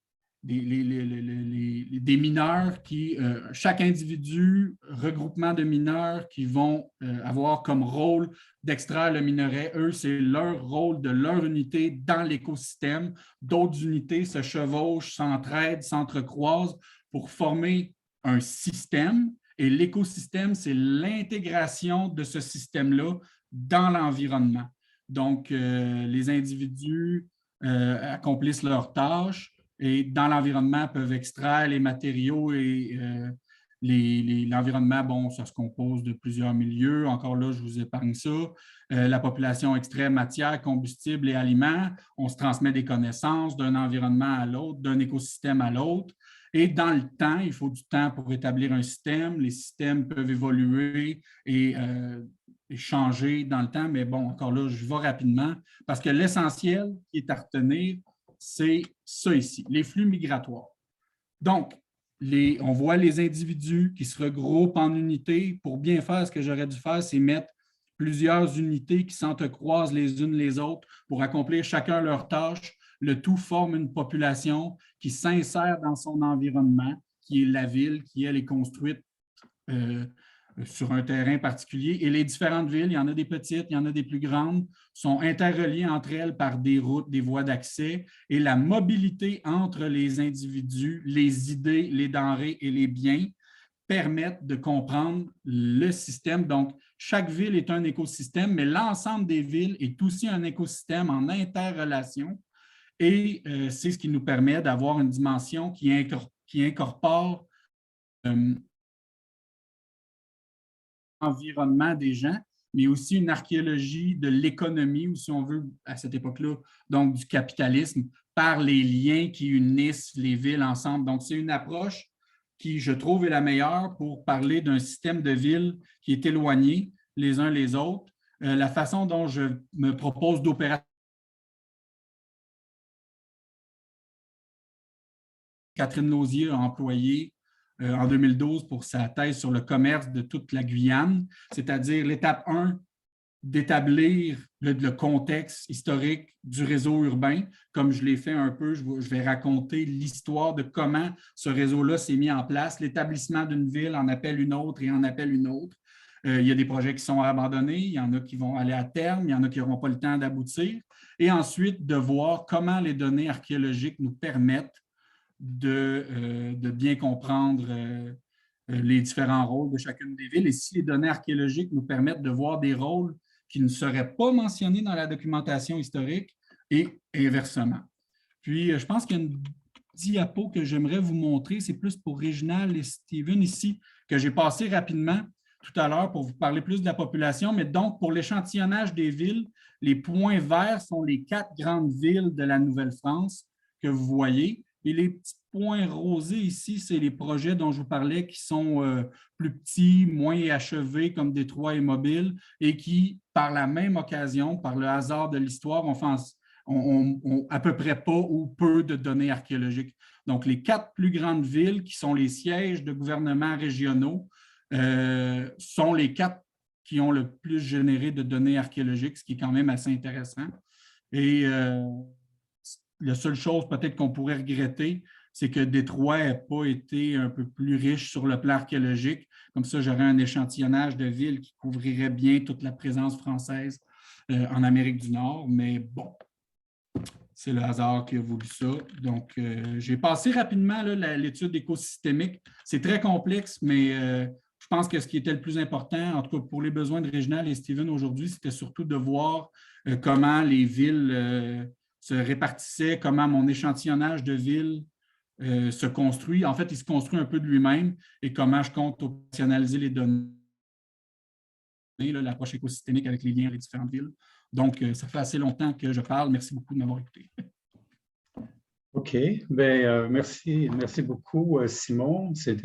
mineurs qui, chaque individu, regroupement de mineurs qui vont avoir comme rôle d'extraire le minerai. Eux, c'est leur rôle de leur unité dans l'écosystème. D'autres unités se chevauchent, s'entraident, s'entrecroisent pour former un système. Et l'écosystème, c'est l'intégration de ce système-là dans l'environnement. Donc, les individus accomplissent leurs tâches et dans l'environnement peuvent extraire les matériaux et l'environnement, bon, ça se compose de plusieurs milieux. Encore là, je vous épargne ça. La population extrait matière, combustible et aliments. On se transmet des connaissances d'un environnement à l'autre, d'un écosystème à l'autre. Et dans le temps, il faut du temps pour établir un système. Les systèmes peuvent évoluer et changer dans le temps, mais bon, encore là, je vais rapidement parce que l'essentiel qui est à retenir, c'est ça ici, les flux migratoires. Donc, on voit les individus qui se regroupent en unités. Pour bien faire, ce que j'aurais dû faire, c'est mettre plusieurs unités qui s'entrecroisent les unes les autres pour accomplir chacun leur tâche. Le tout forme une population qui s'insère dans son environnement, qui est la ville, qui, elle, est construite sur un terrain particulier. Et les différentes villes, il y en a des petites, il y en a des plus grandes, sont interreliées entre elles par des routes, des voies d'accès. Et la mobilité entre les individus, les idées, les denrées et les biens permettent de comprendre le système. Donc, chaque ville est un écosystème, mais l'ensemble des villes est aussi un écosystème en interrelation. Et c'est ce qui nous permet d'avoir une dimension qui incorpore l'environnement des gens, mais aussi une archéologie de l'économie, ou si on veut, à cette époque-là, donc du capitalisme, par les liens qui unissent les villes ensemble. Donc, c'est une approche qui, je trouve, est la meilleure pour parler d'un système de villes qui est éloigné les uns les autres. La façon dont je me propose d'opérer, Catherine Lausier a employé en 2012 pour sa thèse sur le commerce de toute la Guyane, c'est-à-dire l'étape 1, d'établir le contexte historique du réseau urbain. Comme je l'ai fait un peu, je vais raconter l'histoire de comment ce réseau-là s'est mis en place. L'établissement d'une ville en appelle une autre et en appelle une autre. Il y a des projets qui sont abandonnés, il y en a qui vont aller à terme, il y en a qui n'auront pas le temps d'aboutir. Et ensuite, de voir comment les données archéologiques nous permettent de bien comprendre les différents rôles de chacune des villes. Et si les données archéologiques nous permettent de voir des rôles qui ne seraient pas mentionnés dans la documentation historique et inversement. Puis, je pense qu'il y a une diapo que j'aimerais vous montrer. C'est plus pour Réginald et Steven ici, que j'ai passé rapidement tout à l'heure pour vous parler plus de la population. Mais donc, pour l'échantillonnage des villes, les points verts sont les 4 grandes villes de la Nouvelle-France que vous voyez. Et les petits points rosés ici, c'est les projets dont je vous parlais qui sont plus petits, moins achevés, comme Détroit et Mobile, et qui, par la même occasion, par le hasard de l'histoire, ont à peu près pas ou peu de données archéologiques. Donc, les 4 plus grandes villes qui sont les sièges de gouvernements régionaux sont les 4 qui ont le plus généré de données archéologiques, ce qui est quand même assez intéressant. Et la seule chose peut-être qu'on pourrait regretter, c'est que Détroit n'ait pas été un peu plus riche sur le plan archéologique. Comme ça, j'aurais un échantillonnage de villes qui couvrirait bien toute la présence française en Amérique du Nord. Mais bon, c'est le hasard qui a voulu ça. Donc, j'ai passé rapidement l'étude écosystémique. C'est très complexe, mais je pense que ce qui était le plus important, en tout cas pour les besoins de Réginald et Steven aujourd'hui, c'était surtout de voir comment les villes se répartissaient, comment mon échantillonnage de villes se construit. En fait, il se construit un peu de lui-même et comment je compte opérationnaliser les données, l'approche écosystémique avec les liens avec les différentes villes. Donc, ça fait assez longtemps que je parle. Merci beaucoup de m'avoir écouté. OK. Ben, merci beaucoup, Simon. C'est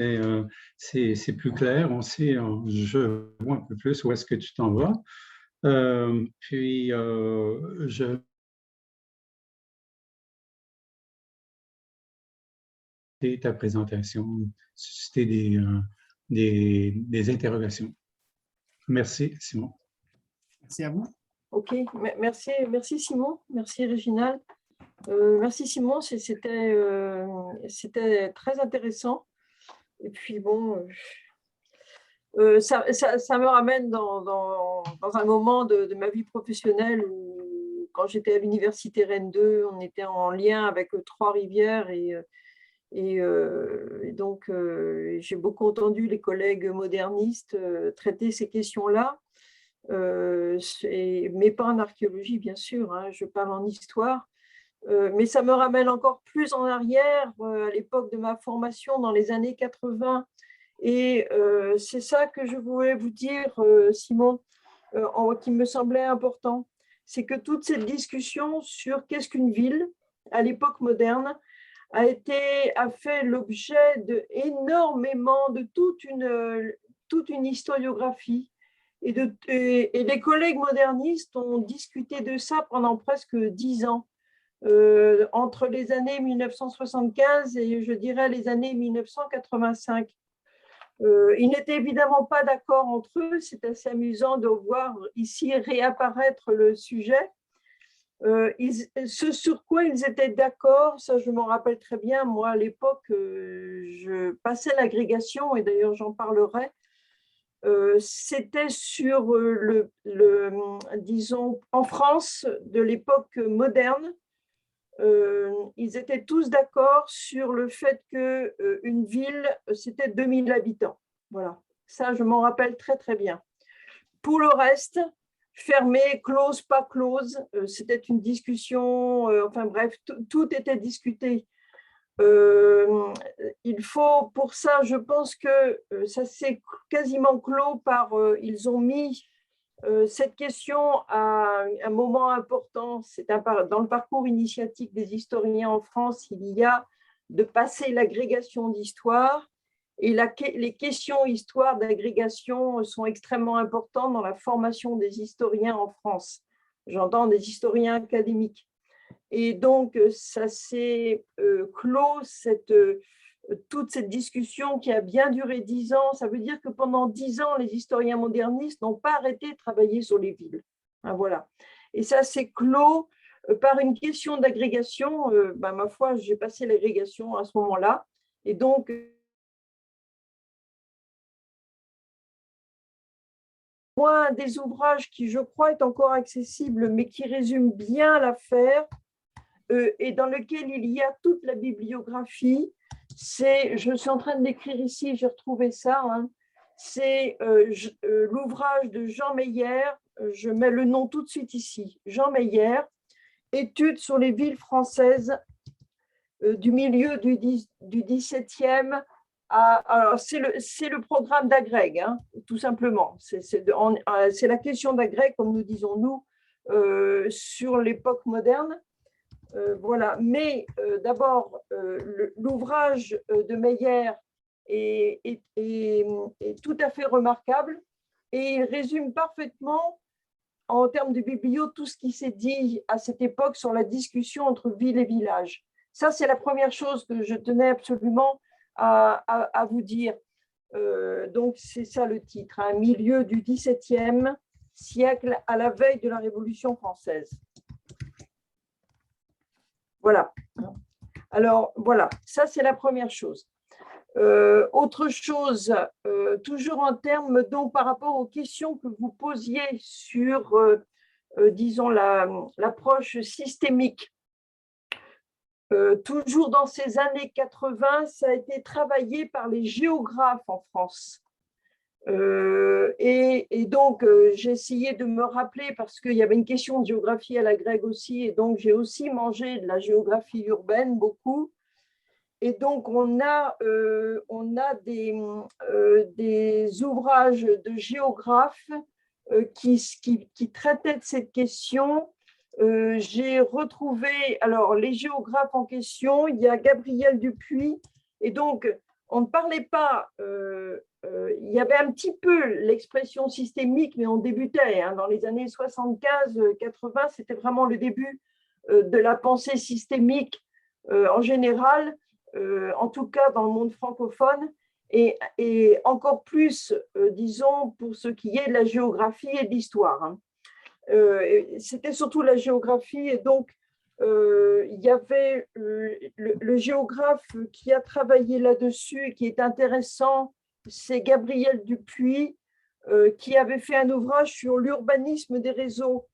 plus clair. Je vois un peu plus où est-ce que tu t'en vas. Puis, je ta présentation, susciter des interrogations. Merci, Simon. Merci à vous. OK, merci Simon, merci Réginald. Merci Simon, c'était très intéressant. Et puis bon, ça me ramène dans un moment de ma vie professionnelle où, quand j'étais à l'université Rennes 2, on était en lien avec Trois-Rivières et donc j'ai beaucoup entendu les collègues modernistes traiter ces questions-là. Mais pas en archéologie, bien sûr, hein, je parle en histoire. Mais ça me ramène encore plus en arrière, à l'époque de ma formation dans les années 80. Et c'est ça que je voulais vous dire, Simon, qui me semblait important. C'est que toute cette discussion sur qu'est-ce qu'une ville à l'époque moderne a fait l'objet énormément de toute une historiographie. Et les collègues modernistes ont discuté de ça pendant presque 10 ans. Entre les années 1975 et je dirais les années 1985. Ils n'étaient évidemment pas d'accord entre eux, c'est assez amusant de voir ici réapparaître le sujet. Ce sur quoi ils étaient d'accord, ça je m'en rappelle très bien, moi à l'époque je passais l'agrégation et d'ailleurs j'en parlerai. C'était sur disons, en France de l'époque moderne. Ils étaient tous d'accord sur le fait qu'une ville, c'était 2000 habitants. Voilà, ça, je m'en rappelle très, très bien. Pour le reste, fermé, close, pas close, c'était une discussion, enfin bref, tout était discuté. Il faut, pour ça, je pense que ça s'est quasiment clos par, ils ont mis cette question à un moment important. Dans le parcours initiatique des historiens en France, il y a de passer l'agrégation d'histoire. Et les questions histoire d'agrégation sont extrêmement importantes dans la formation des historiens en France. J'entends des historiens académiques. Et donc, ça s'est clos, toute cette discussion qui a bien duré 10 ans. Ça veut dire que pendant 10 ans, les historiens modernistes n'ont pas arrêté de travailler sur les villes. Hein, voilà. Et ça s'est clos par une question d'agrégation. Ma foi, j'ai passé l'agrégation à ce moment-là. Et donc, un des ouvrages qui, je crois, est encore accessible, mais qui résume bien l'affaire, et dans lequel il y a toute la bibliographie, je suis en train de l'écrire ici, j'ai retrouvé ça, hein, c'est l'ouvrage de Jean Meyer, je mets le nom tout de suite ici, Jean Meyer, Études sur les villes françaises du milieu du XVIIe. Alors, c'est le programme d'Agreg, hein, tout simplement. C'est la question d'Agreg, comme nous disons nous, sur l'époque moderne. Voilà. Mais d'abord, l'ouvrage de Meyer est tout à fait remarquable et il résume parfaitement, en termes de biblio, tout ce qui s'est dit à cette époque sur la discussion entre ville et village. Ça, c'est la première chose que je tenais absolument à vous dire. Donc, c'est ça le titre, un milieu du XVIIe siècle à la veille de la Révolution française. Voilà. Alors, voilà, ça, c'est la première chose. Autre chose, toujours en termes, donc, par rapport aux questions que vous posiez sur, disons, l'approche systémique. Toujours dans ces années 80, ça a été travaillé par les géographes en France. Et donc, j'ai essayé de me rappeler, parce qu'il y avait une question de géographie à l'Agreg aussi, et donc j'ai aussi mangé de la géographie urbaine beaucoup. Et donc, on a des ouvrages de géographes qui traitaient de cette question. J'ai retrouvé, alors, les géographes en question, il y a Gabriel Dupuy, et donc, on ne parlait pas, il y avait un petit peu l'expression systémique, mais on débutait, hein, dans les années 75-80, c'était vraiment le début de la pensée systémique en général, en tout cas dans le monde francophone, et encore plus, disons, pour ce qui est de la géographie et de l'histoire. Hein. C'était surtout la géographie, et donc il y avait le géographe qui a travaillé là-dessus et qui est intéressant, c'est Gabriel Dupuy, qui avait fait un ouvrage sur l'urbanisme des réseaux.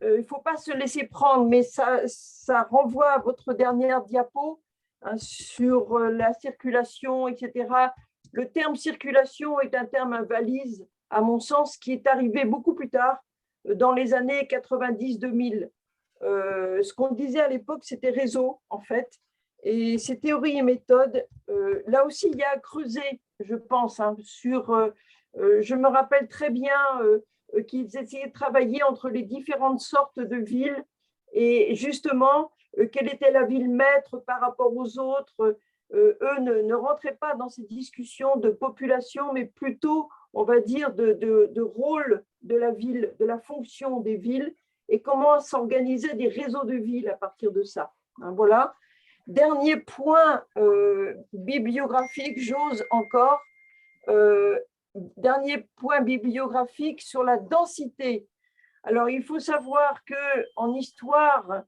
Il ne faut pas se laisser prendre, mais ça renvoie à votre dernière diapo, hein, sur la circulation, etc. Le terme circulation est un terme invalide, à mon sens, qui est arrivé beaucoup plus tard, dans les années 90-2000. Ce qu'on disait à l'époque, c'était réseau, en fait, et ces théories et méthodes, là aussi, il y a à creuser, je pense, hein, je me rappelle très bien qu'ils essayaient de travailler entre les différentes sortes de villes, et justement, quelle était la ville maître par rapport aux autres. Eux ne rentraient pas dans ces discussions de population, mais plutôt, on va dire, de rôle de la ville, de la fonction des villes, et comment s'organiser des réseaux de villes à partir de ça. Hein, voilà. Dernier point bibliographique, j'ose encore, dernier point bibliographique sur la densité. Alors, il faut savoir qu'en histoire,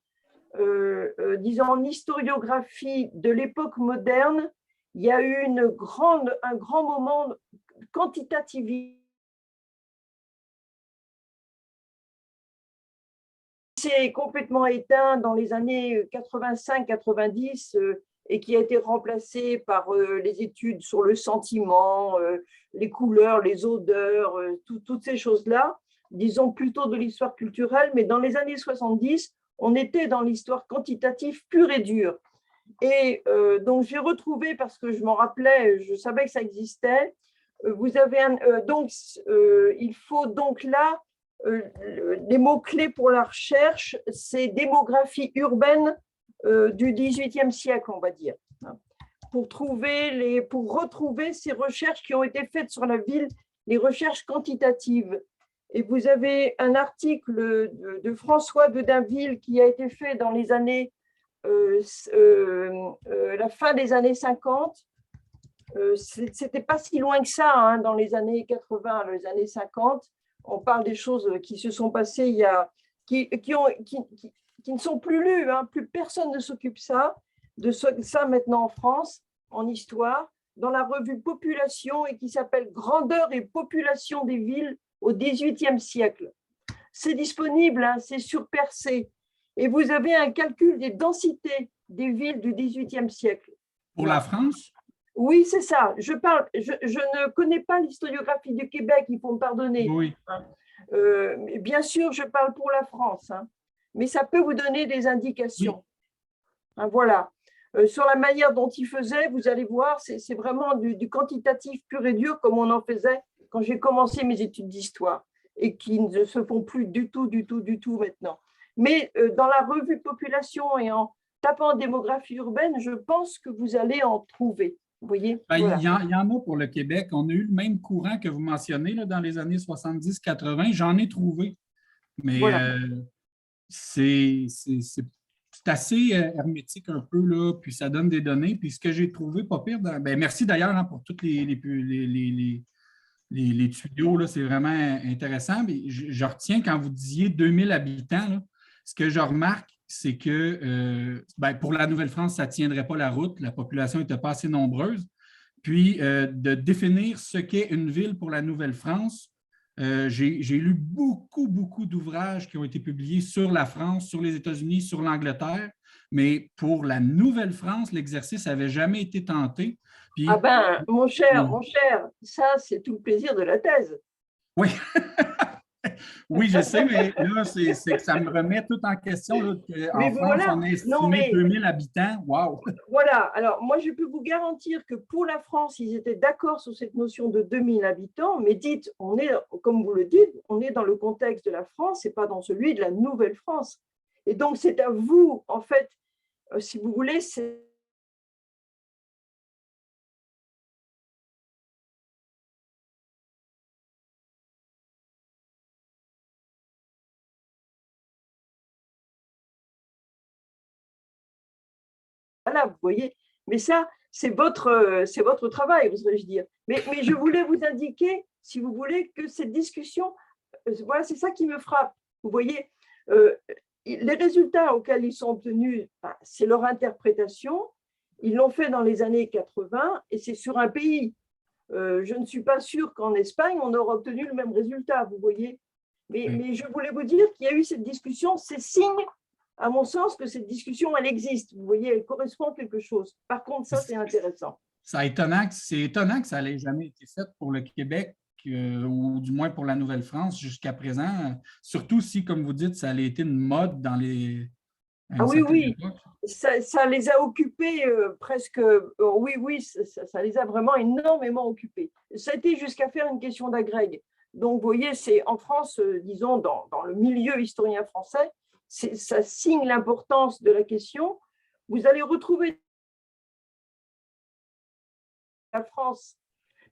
disons en historiographie de l'époque moderne, il y a eu un grand moment quantitativiste. C'est complètement éteint dans les années 85-90 et qui a été remplacé par les études sur le sentiment, les couleurs, les odeurs, toutes ces choses-là, disons plutôt de l'histoire culturelle, mais dans les années 70, on était dans l'histoire quantitative pure et dure. Et donc, j'ai retrouvé, parce que je m'en rappelais, je savais que ça existait. Vous avez il faut donc là, les mots-clés pour la recherche, c'est démographie urbaine du XVIIIe siècle, on va dire, hein, pour retrouver ces recherches qui ont été faites sur la ville, les recherches quantitatives. Et vous avez un article de François de Dainville qui a été fait dans les années, la fin des années 50. C'était pas si loin que ça, hein, dans les années 80, les années 50. On parle des choses qui se sont passées qui ne sont plus lues, hein, plus personne ne s'occupe de ça maintenant en France, en histoire, dans la revue Population et qui s'appelle Grandeur et population des villes au XVIIIe siècle. C'est disponible, hein, c'est sur Percé. Et vous avez un calcul des densités des villes du XVIIIe siècle. Pour la France? Oui, c'est ça. Je ne connais pas l'historiographie du Québec, il faut me pardonner. Oui. Bien sûr, je parle pour la France, hein, mais ça peut vous donner des indications. Oui. Hein, voilà. Sur la manière dont il faisait, vous allez voir, c'est vraiment du quantitatif pur et dur, comme on en faisait quand j'ai commencé mes études d'histoire, et qui ne se font plus du tout maintenant. Mais dans la revue Population et en tapant démographie urbaine, je pense que vous allez en trouver. Vous voyez, voilà. Il y en a pour le Québec. On a eu le même courant que vous mentionnez là, dans les années 70-80. J'en ai trouvé. Mais voilà. C'est assez hermétique un peu, là, puis ça donne des données. Puis ce que j'ai trouvé, pas pire, merci d'ailleurs, hein, pour tous les tuyaux, c'est vraiment intéressant. Mais je retiens quand vous disiez 2000 habitants, là, ce que je remarque, c'est que pour la Nouvelle-France, ça ne tiendrait pas la route. La population n'était pas assez nombreuse. Puis, de définir ce qu'est une ville pour la Nouvelle-France, j'ai lu beaucoup d'ouvrages qui ont été publiés sur la France, sur les États-Unis, sur l'Angleterre. Mais pour la Nouvelle-France, l'exercice n'avait jamais été tenté. Puis, mon cher, ça, c'est tout le plaisir de la thèse. Oui. Oui, je sais, mais là, c'est que ça me remet tout en question. Là, en France, voilà. On a estimé 2000 habitants. Wow! Voilà. Alors, moi, je peux vous garantir que pour la France, ils étaient d'accord sur cette notion de 2000 habitants, mais dites, comme vous le dites, on est dans le contexte de la France et pas dans celui de la Nouvelle-France. Et donc, c'est à vous, en fait, si vous voulez, c'est voilà, vous voyez. Mais ça, c'est votre travail, oserais-je dire. Mais je voulais vous indiquer, si vous voulez, que cette discussion, voilà, c'est ça qui me frappe. Vous voyez, les résultats auxquels ils sont obtenus, c'est leur interprétation. Ils l'ont fait dans les années 80 et c'est sur un pays. Je ne suis pas sûre qu'en Espagne, on aura obtenu le même résultat, vous voyez. Mais je voulais vous dire qu'il y a eu cette discussion, c'est signe, à mon sens, que cette discussion, elle existe. Vous voyez, elle correspond à quelque chose. Par contre, ça, c'est intéressant. C'est étonnant que ça n'ait jamais été fait pour le Québec, ou du moins pour la Nouvelle-France jusqu'à présent. Surtout si, comme vous dites, ça a été une mode dans les... oui. Ça les a occupés presque... oui, ça les a vraiment énormément occupés. Ça a été jusqu'à faire une question d'agrég. Donc, vous voyez, c'est en France, disons, dans le milieu historien français, ça signe l'importance de la question. Vous allez retrouver la France,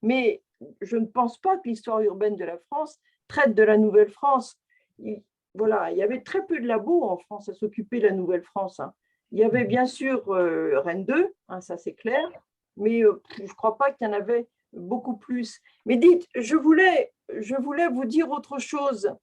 mais je ne pense pas que l'histoire urbaine de la France traite de la Nouvelle-France. Voilà, il y avait très peu de labos en France à s'occuper de la Nouvelle-France. Hein. Il y avait bien sûr Rennes 2, hein, ça c'est clair, mais je ne crois pas qu'il y en avait beaucoup plus. Mais dites, je voulais vous dire autre chose.